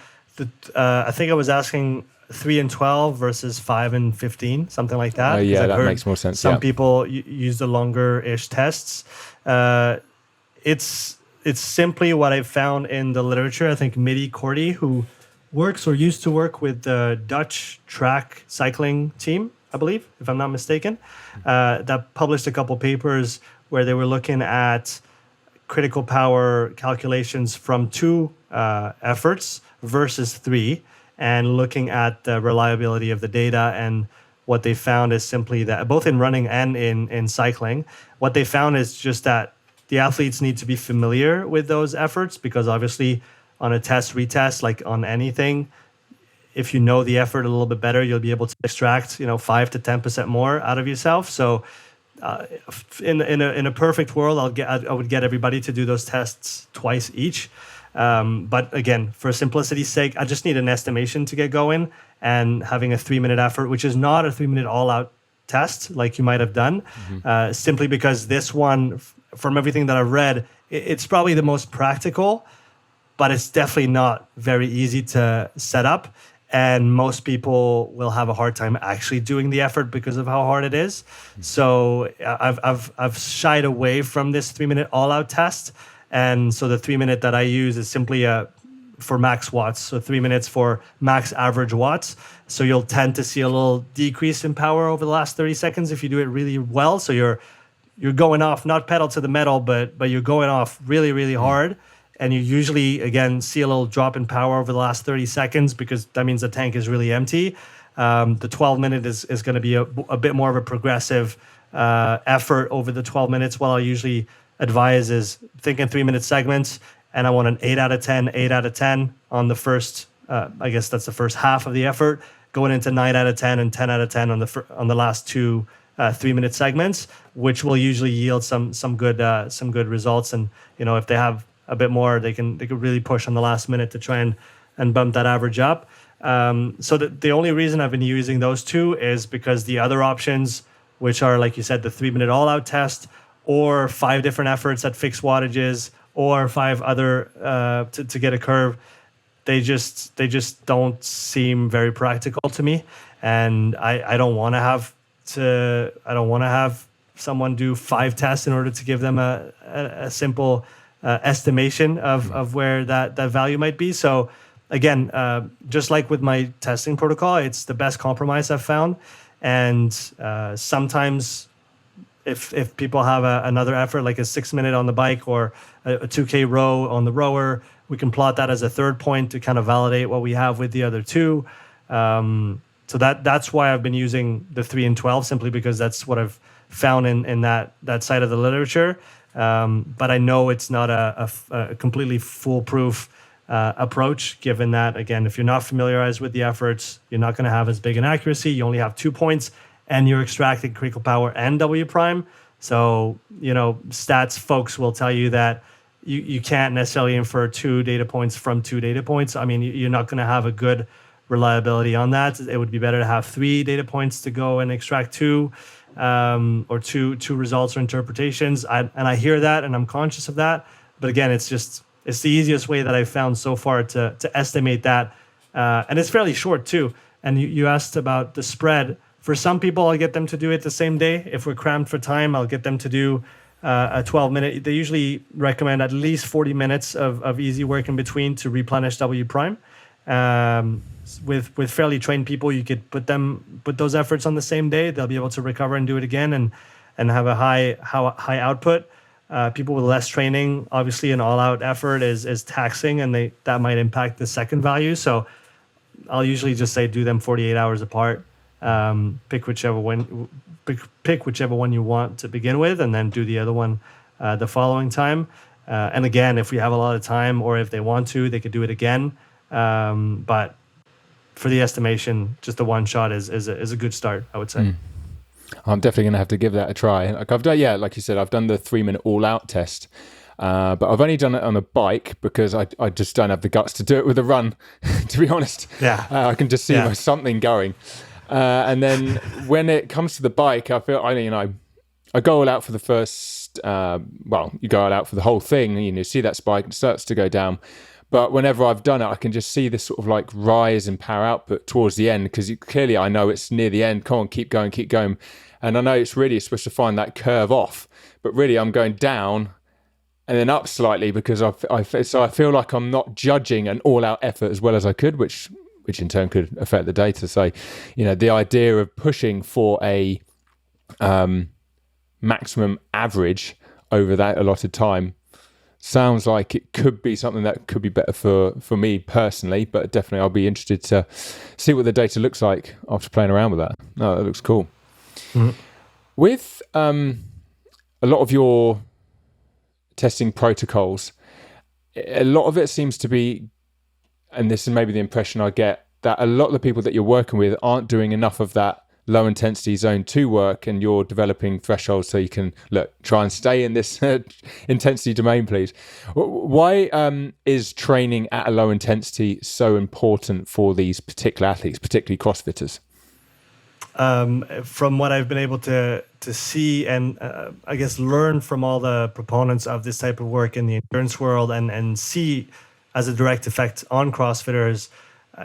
I think I was asking 3 and 12 versus 5 and 15, something like that. Yeah, that makes more sense. Some people use the longer-ish tests. It's simply what I've found in the literature. I think Mitty Korte, who works or used to work with the Dutch track cycling team, I believe, if I'm not mistaken, that published a couple papers where they were looking at critical power calculations from 2 efforts versus 3, and looking at the reliability of the data. And what they found is simply that, both in running and in cycling, what they found is just that the athletes need to be familiar with those efforts, because obviously on a test retest, like on anything, if you know the effort a little bit better, you'll be able to extract 5 to 10% more out of yourself. So in a perfect world, I would get everybody to do those tests twice each. But again, for simplicity's sake, I just need an estimation to get going, and having a 3-minute effort, which is not a 3-minute all-out test like you might have done, simply because this one, from everything that I've read, it's probably the most practical, but it's definitely not very easy to set up. And most people will have a hard time actually doing the effort because of how hard it is. So I've shied away from this 3-minute all-out test. And so the 3-minute that I use is simply for max watts. So 3 minutes for max average watts. So you'll tend to see a little decrease in power over the last 30 seconds if you do it really well. So you're going off, not pedal to the metal, but you're going off really, really hard. And you usually, again, see a little drop in power over the last 30 seconds, because that means the tank is really empty. The 12-minute is going to be a bit more of a progressive effort over the 12 minutes. What I usually advise is thinking 3-minute segments, and I want an 8 out of 10, 8 out of 10 on the first, I guess that's the first half of the effort, going into 9 out of 10 and 10 out of 10 on the last 2 3-minute segments, which will usually yield some good results. And if they have a bit more, they could really push on the last minute to try and bump that average up. So the only reason I've been using those 2 is because the other options, which are, like you said, the 3-minute all-out test, or 5 different efforts at fixed wattages, or 5 other to get a curve, they just don't seem very practical to me. And I don't want to have someone do 5 tests in order to give them a simple estimation of where that value might be. So again, just like with my testing protocol, it's the best compromise I've found. And sometimes if people have another effort, like a 6-minute on the bike or a 2K row on the rower, we can plot that as a third point to kind of validate what we have with the other 2. So that's why I've been using the 3 and 12, simply because that's what I've found in that side of the literature. But I know it's not a completely foolproof approach, given that, again, if you're not familiarized with the efforts, you're not going to have as big an accuracy. You only have 2 points, and you're extracting critical power and W prime. So, stats folks will tell you that you can't necessarily infer 2 data points from 2 data points. I mean, you're not going to have a good reliability on that. It would be better to have 3 data points to go and extract 2. Or two results or interpretations. And I hear that, and I'm conscious of that. But again, it's the easiest way that I've found so far to estimate that. And it's fairly short too. And you asked about the spread. For some people, I'll get them to do it the same day. If we're crammed for time, I'll get them to do a 12-minute. They usually recommend at least 40 minutes of easy work in between to replenish W prime. With fairly trained people, you could put those efforts on the same day. They'll be able to recover and do it again and have a high output. People with less training, obviously, an all-out effort is taxing, and that might impact the second value. So I'll usually just say do them 48 hours apart. Pick whichever one you want to begin with, and then do the other one the following time. And again, if we have a lot of time, or if they want to, they could do it again. But for the estimation, just the one shot is a good start, I would say. I'm definitely going to have to give that a try. Like I've done, like you said, I've done the 3-minute all-out test, but I've only done it on a bike because I just don't have the guts to do it with a run. To be honest, I can just see something going. And then when it comes to the bike, I feel I go all out for the first. You go all out for the whole thing. You see that spike, it starts to go down. But whenever I've done it, I can just see this sort of like rise in power output towards the end, because clearly I know it's near the end. Come on, keep going. And I know it's supposed to find that curve off, but really I'm going down and then up slightly, because I feel like I'm not judging an all-out effort as well as I could, which in turn could affect the data. So, the idea of pushing for a maximum average over that allotted time sounds like it could be something that could be better for me personally, but definitely I'll be interested to see what the data looks like after playing around with that. No, that looks cool. Mm-hmm. With a lot of your testing protocols, a lot of it seems to be, and this is maybe the impression I get, that a lot of the people that you're working with aren't doing enough of that low intensity zone 2 work, and you're developing thresholds so you can try and stay in this intensity domain, please. Why is training at a low intensity so important for these particular athletes, particularly CrossFitters? From what I've been able to see and I guess learn from all the proponents of this type of work in the endurance world and see as a direct effect on CrossFitters,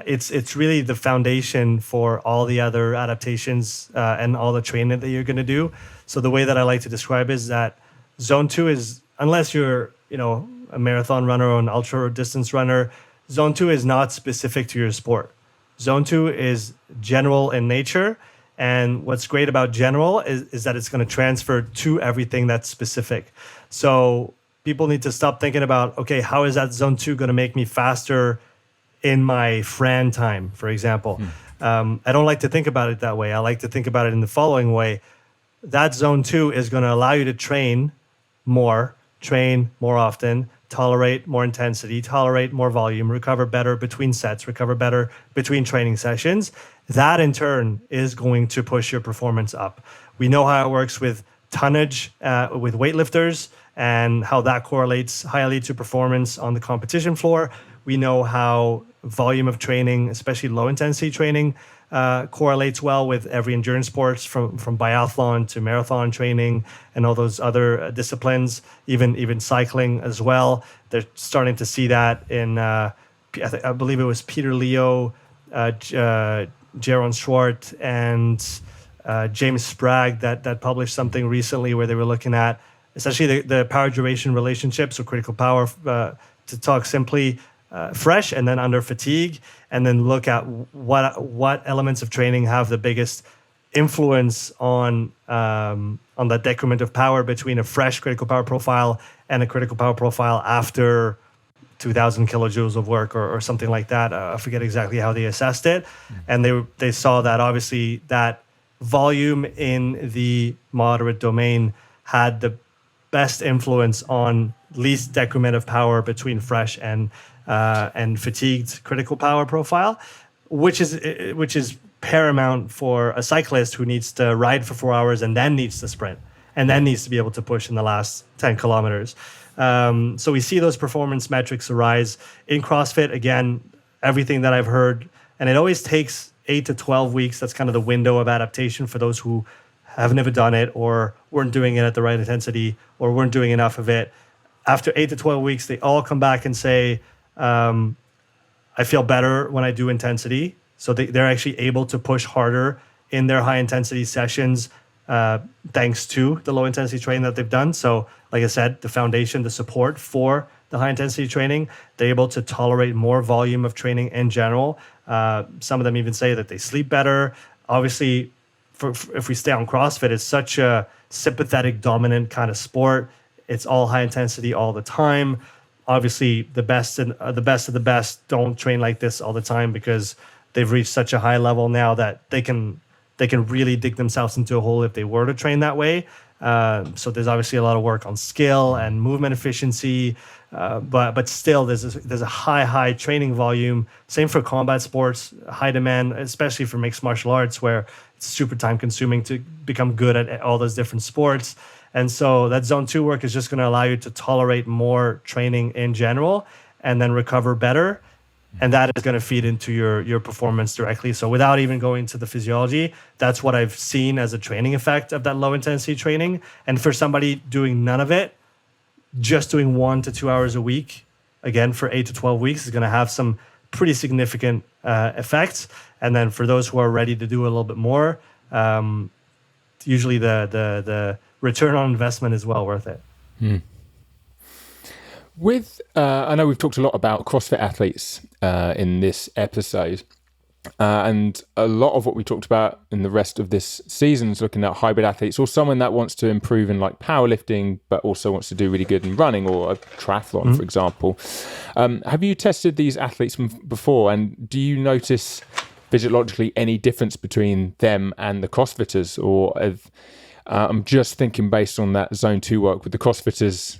it's really the foundation for all the other adaptations and all the training that you're going to do. So the way that I like to describe is that zone 2 is, unless you're a marathon runner or an ultra distance runner, zone 2 is not specific to your sport. Zone 2 is general in nature. And what's great about general is that it's going to transfer to everything that's specific. So people need to stop thinking about, okay, how is that zone 2 going to make me faster in my Fran time, for example? I don't like to think about it that way. I like to think about it in the following way. That zone 2 is going to allow you to train more often, tolerate more intensity, tolerate more volume, recover better between sets, recover better between training sessions. That in turn is going to push your performance up. We know how it works with tonnage, with weightlifters, and how that correlates highly to performance on the competition floor. We know how volume of training, especially low intensity training, correlates well with every endurance sports, from biathlon to marathon training and all those other disciplines, even cycling as well. They're starting to see that in, I believe it was Peter Leo, Jaron Schwartz, and James Sprague that published something recently where they were looking at essentially the power duration relationship, so critical power, to talk simply, fresh and then under fatigue, and then look at what elements of training have the biggest influence on the decrement of power between a fresh critical power profile and a critical power profile after 2,000 kilojoules of work or something like that. I forget exactly how they assessed it. And they saw that obviously that volume in the moderate domain had the best influence on least decrement of power between fresh and fatigued critical power profile, which is paramount for a cyclist who needs to ride for 4 hours and then needs to sprint and then needs to be able to push in the last 10 kilometers. So we see those performance metrics arise in CrossFit. Again, everything that I've heard, and it always takes 8 to 12 weeks. That's kind of the window of adaptation for those who have never done it or weren't doing it at the right intensity or weren't doing enough of it. After 8 to 12 weeks, they all come back and say, I feel better when I do intensity. So they're actually able to push harder in their high intensity sessions thanks to the low intensity training that they've done. So, like I said, the foundation, the support for the high intensity training, they're able to tolerate more volume of training in general. Some of them even say that they sleep better. Obviously, if we stay on CrossFit, it's such a sympathetic dominant kind of sport. It's all high intensity all the time. Obviously, the best of the best don't train like this all the time because they've reached such a high level now that they can really dig themselves into a hole if they were to train that way. So there's obviously a lot of work on skill and movement efficiency, but still there's a high training volume. Same for combat sports, high demand, especially for mixed martial arts, where it's super time consuming to become good at all those different sports. And so that zone 2 work is just going to allow you to tolerate more training in general and then recover better. And that is going to feed into your performance directly. So without even going to the physiology, that's what I've seen as a training effect of that low intensity training. And for somebody doing none of it, just doing 1 to 2 hours a week, again, for 8 to 12 weeks is going to have some pretty significant effects. And then for those who are ready to do a little bit more, usually the return on investment is well worth it. With, I know we've talked a lot about CrossFit athletes in this episode, and a lot of what we talked about in the rest of this season is looking at hybrid athletes or someone that wants to improve in like powerlifting, but also wants to do really good in running or a triathlon, for example. Have you tested these athletes before, and do you notice physiologically any difference between them and the CrossFitters? Or I'm just thinking based on that zone 2 work with the CrossFitters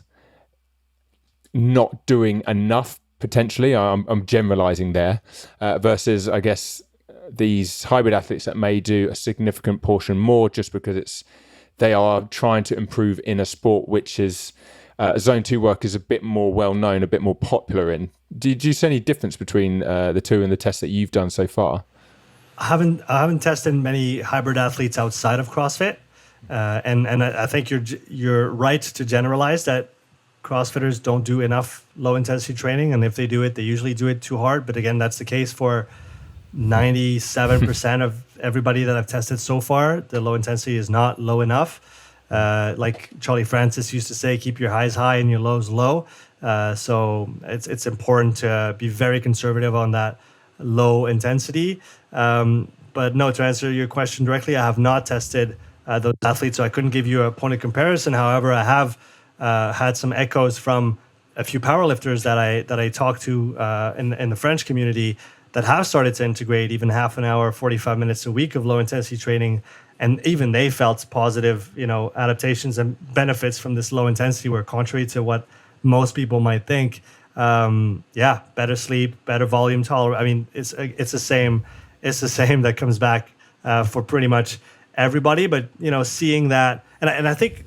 not doing enough potentially, I'm generalizing there, versus I guess these hybrid athletes that may do a significant portion more just because they are trying to improve in a sport which is zone 2 work is a bit more well known, a bit more popular in. Did you see any difference between the two in the tests that you've done so far? I haven't tested many hybrid athletes outside of CrossFit, and I think you're right to generalize that CrossFitters don't do enough low intensity training, and if they do it, they usually do it too hard. But again, that's the case for 97% of everybody that I've tested so far. The low intensity is not low enough. Like Charlie Francis used to say, keep your highs high and your lows low. So it's important to be very conservative on that low intensity. But no, to answer your question directly, I have not tested those athletes, so I couldn't give you a point of comparison. However, I have had some echoes from a few powerlifters that I talked to in the French community that have started to integrate even half an hour, 45 minutes a week of low intensity training, and even they felt positive, adaptations and benefits from this low intensity work, contrary to what most people might think. Better sleep, better volume tolerance. I mean, it's the same. It's the same that comes back for pretty much everybody. But seeing that, and I think.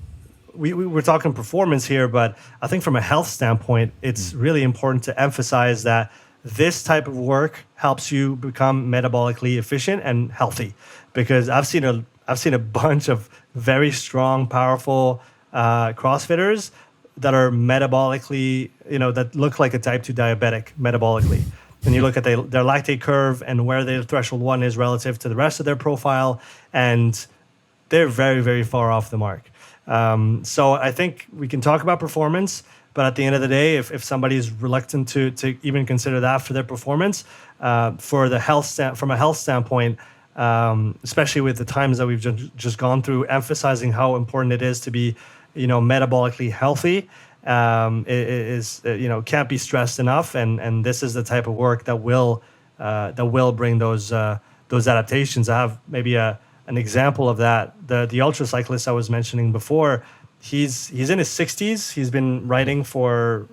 We're talking performance here, but I think from a health standpoint, it's really important to emphasize that this type of work helps you become metabolically efficient and healthy. Because I've seen a bunch of very strong, powerful CrossFitters that are metabolically, that look like a type 2 diabetic metabolically. And you look at their lactate curve and where their threshold 1 is relative to the rest of their profile, and they're very, very far off the mark. So I think we can talk about performance, but at the end of the day, if somebody is reluctant to even consider that for their performance, from a health standpoint, especially with the times that we've just gone through, emphasizing how important it is to be, metabolically healthy, can't be stressed enough. And this is the type of work that will bring those adaptations. I have maybe an example of that. The ultra cyclist I was mentioning before, he's in his 60s. He's been riding for,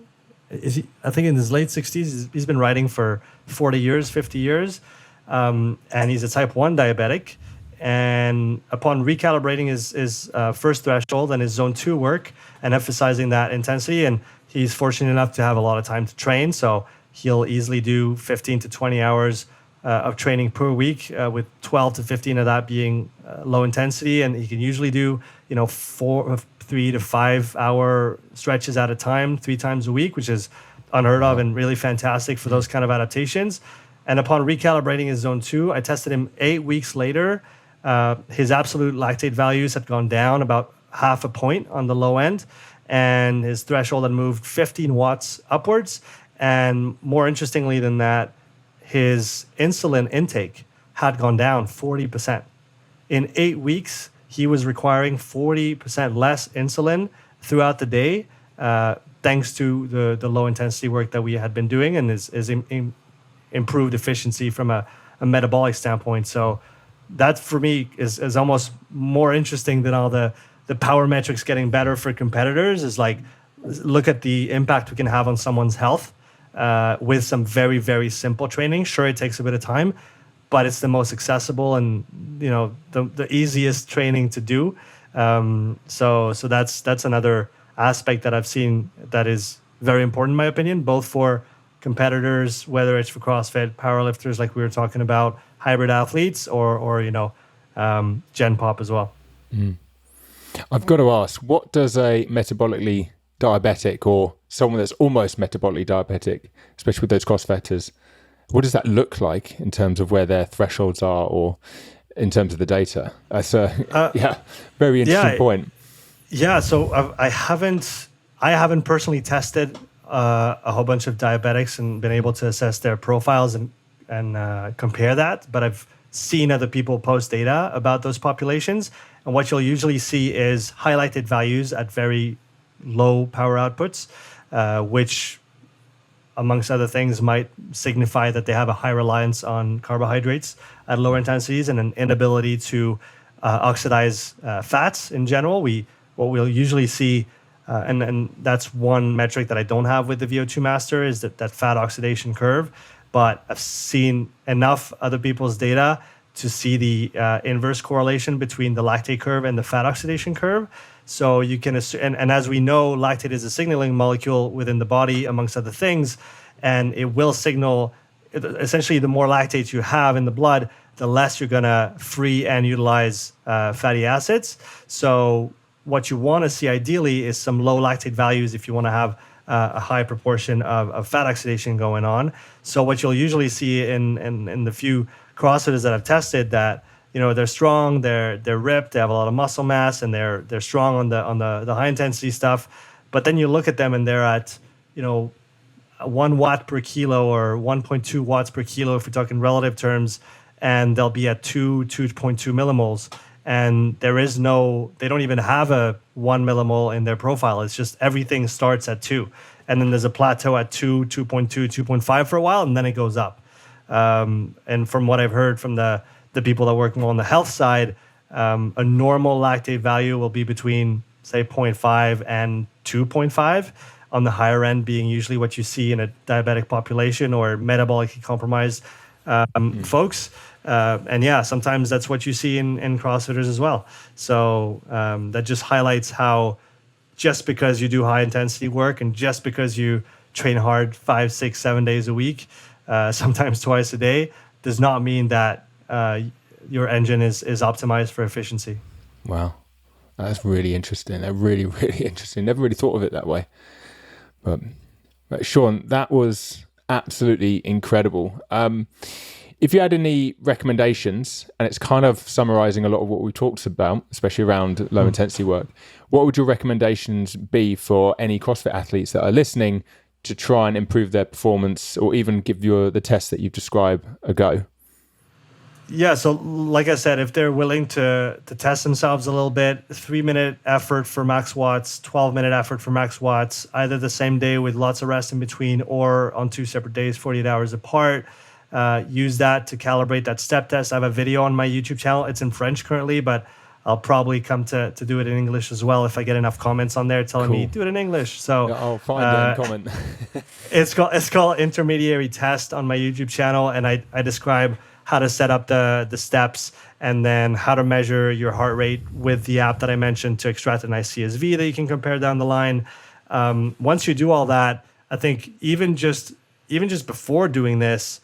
I think in his late 60s. He's been riding for 40 years, 50 years. And he's a type 1 diabetic. And upon recalibrating his first threshold and his zone 2 work and emphasizing that intensity, and he's fortunate enough to have a lot of time to train. So he'll easily do 15 to 20 hours of training per week, with 12 to 15 of that being low intensity. And he can usually do, 3 to 5 hour stretches at a time, 3 times a week, which is unheard of and really fantastic for those kind of adaptations. And upon recalibrating his zone 2, I tested him 8 weeks later. his absolute lactate values had gone down about half a point on the low end, and his threshold had moved 15 watts upwards. And more interestingly than that, his insulin intake had gone down 40%. In 8 weeks, he was requiring 40% less insulin throughout the day, thanks to the low intensity work that we had been doing and his improved efficiency from a metabolic standpoint. So that for me is almost more interesting than all the power metrics getting better for competitors. Is like, look at the impact we can have on someone's health with some very, very simple training. Sure, it takes a bit of time, but it's the most accessible and the easiest training to do. So that's another aspect that I've seen that is very important in my opinion, both for competitors, whether it's for CrossFit, powerlifters like we were talking about, hybrid athletes, or Gen Pop as well. I've got to ask, what does a metabolically diabetic or someone that's almost metabolically diabetic, especially with those CrossFitters, what does that look like in terms of where their thresholds are or in terms of the data? That's very interesting point. Yeah, so I haven't personally tested a whole bunch of diabetics and been able to assess their profiles and compare that, but I've seen other people post data about those populations, and what you'll usually see is highlighted values at very low power outputs, which amongst other things might signify that they have a high reliance on carbohydrates at lower intensities and an inability to oxidize fats in general. What we'll usually see, and that's one metric that I don't have with the VO2 Master, is that fat oxidation curve. But I've seen enough other people's data to see the inverse correlation between the lactate curve and the fat oxidation curve. So you can assume, and as we know, lactate is a signaling molecule within the body, amongst other things, and it will signal, essentially the more lactate you have in the blood, the less you're going to free and utilize fatty acids. So what you want to see ideally is some low lactate values if you want to have a high proportion of fat oxidation going on. So what you'll usually see in the few CrossFitters that I've tested, that they're strong, they're ripped, they have a lot of muscle mass, and they're strong on the high intensity stuff. But then you look at them and they're at 1 watt per kilo or 1.2 watts per kilo if we're talking relative terms, and they'll be at 2.2 millimoles. And they don't even have a 1 millimole in their profile. It's just everything starts at 2. And then there's a plateau at 2, 2.2, 2.5 for a while, and then it goes up. And from what I've heard from the people that work more on the health side, a normal lactate value will be between, say, 0.5 and 2.5, on the higher end being usually what you see in a diabetic population or metabolically compromised folks. And yeah, sometimes that's what you see in CrossFitters as well. So that just highlights how just because you do high intensity work and just because you train hard 5, 6, 7 days a week, sometimes twice a day, does not mean that your engine is optimized for efficiency. Wow. That's really interesting. Really, really interesting. Never really thought of it that way. But Sean, that was absolutely incredible. If you had any recommendations, and it's kind of summarizing a lot of what we talked about, especially around low intensity work, what would your recommendations be for any CrossFit athletes that are listening to try and improve their performance, or even give the test that you've described a go? Yeah, so like I said, if they're willing to test themselves a little bit, 3-minute effort for max watts, 12-minute effort for max watts, either the same day with lots of rest in between or on 2 separate days, 48 hours apart. Use that to calibrate that step test. I have a video on my YouTube channel. It's in French currently, but I'll probably come to do it in English as well if I get enough comments on there telling me do it in English. So yeah, I'll find it and comment. It's called Intermediary Test on my YouTube channel, and I describe how to set up the steps and then how to measure your heart rate with the app that I mentioned to extract a nice CSV that you can compare down the line. Once you do all that, I think even just before doing this,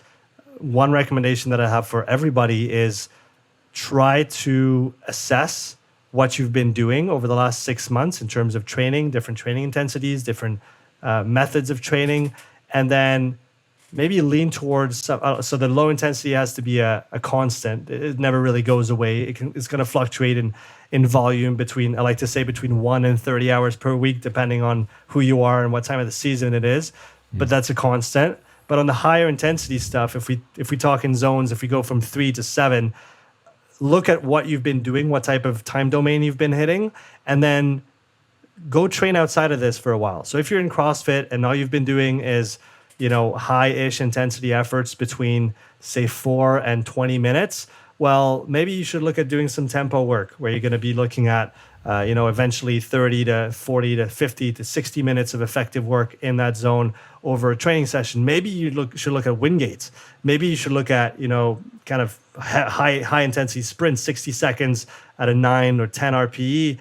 one recommendation that I have for everybody is try to assess what you've been doing over the last 6 months in terms of training, different training intensities, different methods of training, and then maybe lean towards so the low intensity has to be a constant. It never really goes away. It's going to fluctuate in volume between, I like to say, between 1 and 30 hours per week, depending on who you are and what time of the season it is. But that's a constant. But on the higher intensity stuff, if we talk in zones, if we go from 3 to 7, look at what you've been doing, what type of time domain you've been hitting, and then go train outside of this for a while. So if you're in CrossFit and all you've been doing is, high-ish intensity efforts between, say, 4 and 20 minutes, well, maybe you should look at doing some tempo work where you're going to be looking at, eventually 30 to 40 to 50 to 60 minutes of effective work in that zone over a training session. Maybe you should look at wind gates. Maybe you should look at, kind of high intensity sprints, 60 seconds at a 9 or 10 RPE,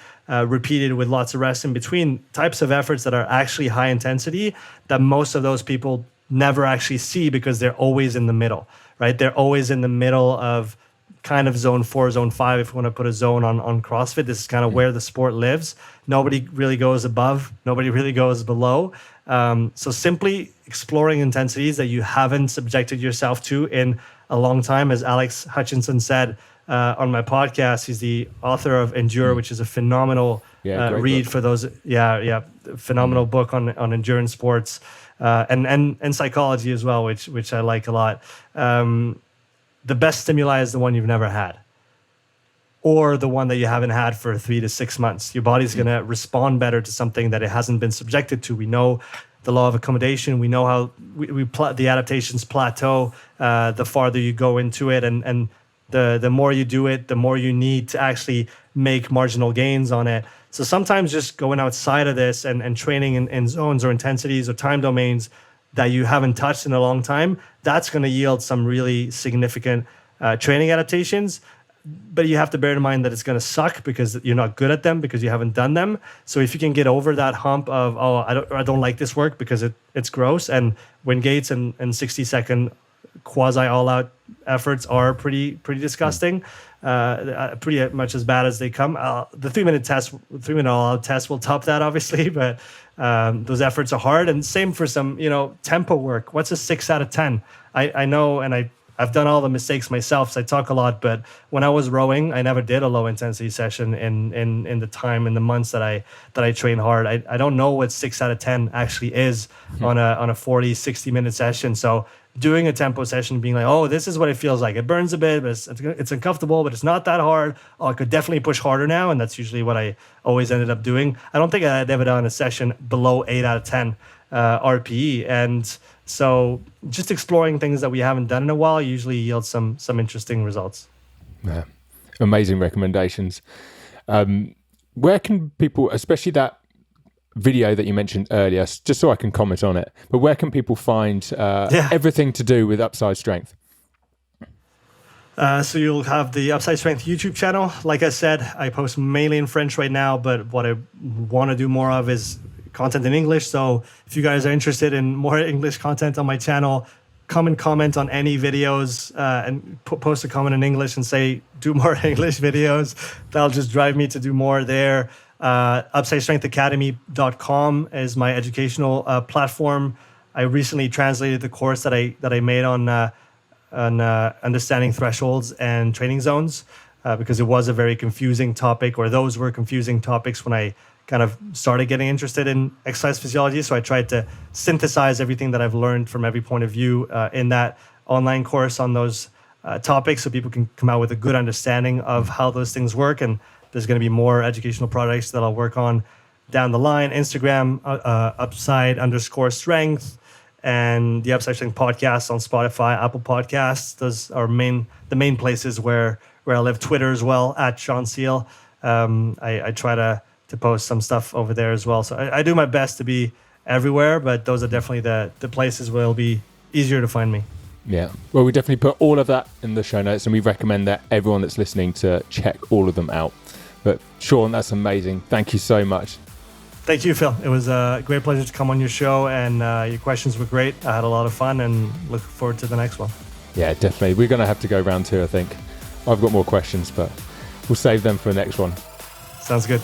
repeated with lots of rest in between, types of efforts that are actually high intensity that most of those people never actually see because they're always in the middle, right? They're always in the middle of kind of zone 4, zone 5, if you want to put a zone on CrossFit. This is kind of where the sport lives. Nobody really goes above, nobody really goes below. So simply exploring intensities that you haven't subjected yourself to in a long time. As Alex Hutchinson said on my podcast, he's the author of Endure, which is a phenomenal read book for those. Phenomenal book on endurance sports and psychology as well, which I like a lot. The best stimuli is the one you've never had, or the one that you haven't had for 3 to 6 months. Your body's going to respond better to something that it hasn't been subjected to. We know the law of accommodation. We know how the adaptations plateau the farther you go into it, and the more you do it, the more you need to actually make marginal gains on it. So sometimes just going outside of this and training in zones or intensities or time domains that you haven't touched in a long time, that's going to yield some really significant training adaptations. But you have to bear in mind that it's going to suck because you're not good at them, because you haven't done them. So if you can get over that hump of, I don't like this work because it's gross, and wind gates and 60-second quasi all-out efforts are pretty disgusting, pretty much as bad as they come. The 3-minute all-out test will top that, obviously, but those efforts are hard. And same for some, tempo work. What's a 6 out of 10? I know, and I've done all the mistakes myself, so I talk a lot, but when I was rowing, I never did a low intensity session in the time, in the months that I train hard. I don't know what 6 out of 10 actually is on a 40, 60 minute session. So doing a tempo session, being like, oh, this is what it feels like. It burns a bit, but it's uncomfortable, but it's not that hard. Oh, I could definitely push harder now. And that's usually what I always ended up doing. I don't think I had ever done a session below 8 out of 10 RPE. And so just exploring things that we haven't done in a while usually yields some interesting results. Yeah. Amazing recommendations. Where can people, especially that video that you mentioned earlier, just so I can comment on it, but where can people find everything to do with Upside Strength? So you'll have the Upside Strength YouTube channel. Like I said, I post mainly in French right now, but what I want to do more of is content in English. So if you guys are interested in more English content on my channel, come and comment on any videos and post a comment in English and say, do more English videos. That'll just drive me to do more there. UpsideStrengthAcademy.com is my educational platform. I recently translated the course that I made on understanding thresholds and training zones because it was a very confusing topic, or those were confusing topics when I kind of started getting interested in exercise physiology. So I tried to synthesize everything that I've learned from every point of view in that online course on those topics, so people can come out with a good understanding of how those things work. And there's going to be more educational projects that I'll work on down the line. Instagram, upside_strength, and the Upside Strength podcast on Spotify, Apple Podcasts. Those are the main places where I live. Twitter as well, at Sean Seale. I try to post some stuff over there as well. So I do my best to be everywhere, but those are definitely the places where it'll be easier to find me. Yeah. Well, we definitely put all of that in the show notes, and we recommend that everyone that's listening to check all of them out. But Sean, that's amazing. Thank you so much. Thank you, Phil. It was a great pleasure to come on your show, and your questions were great. I had a lot of fun and look forward to the next one. Yeah, definitely. We're going to have to go round two, I think. I've got more questions, but we'll save them for the next one. Sounds good.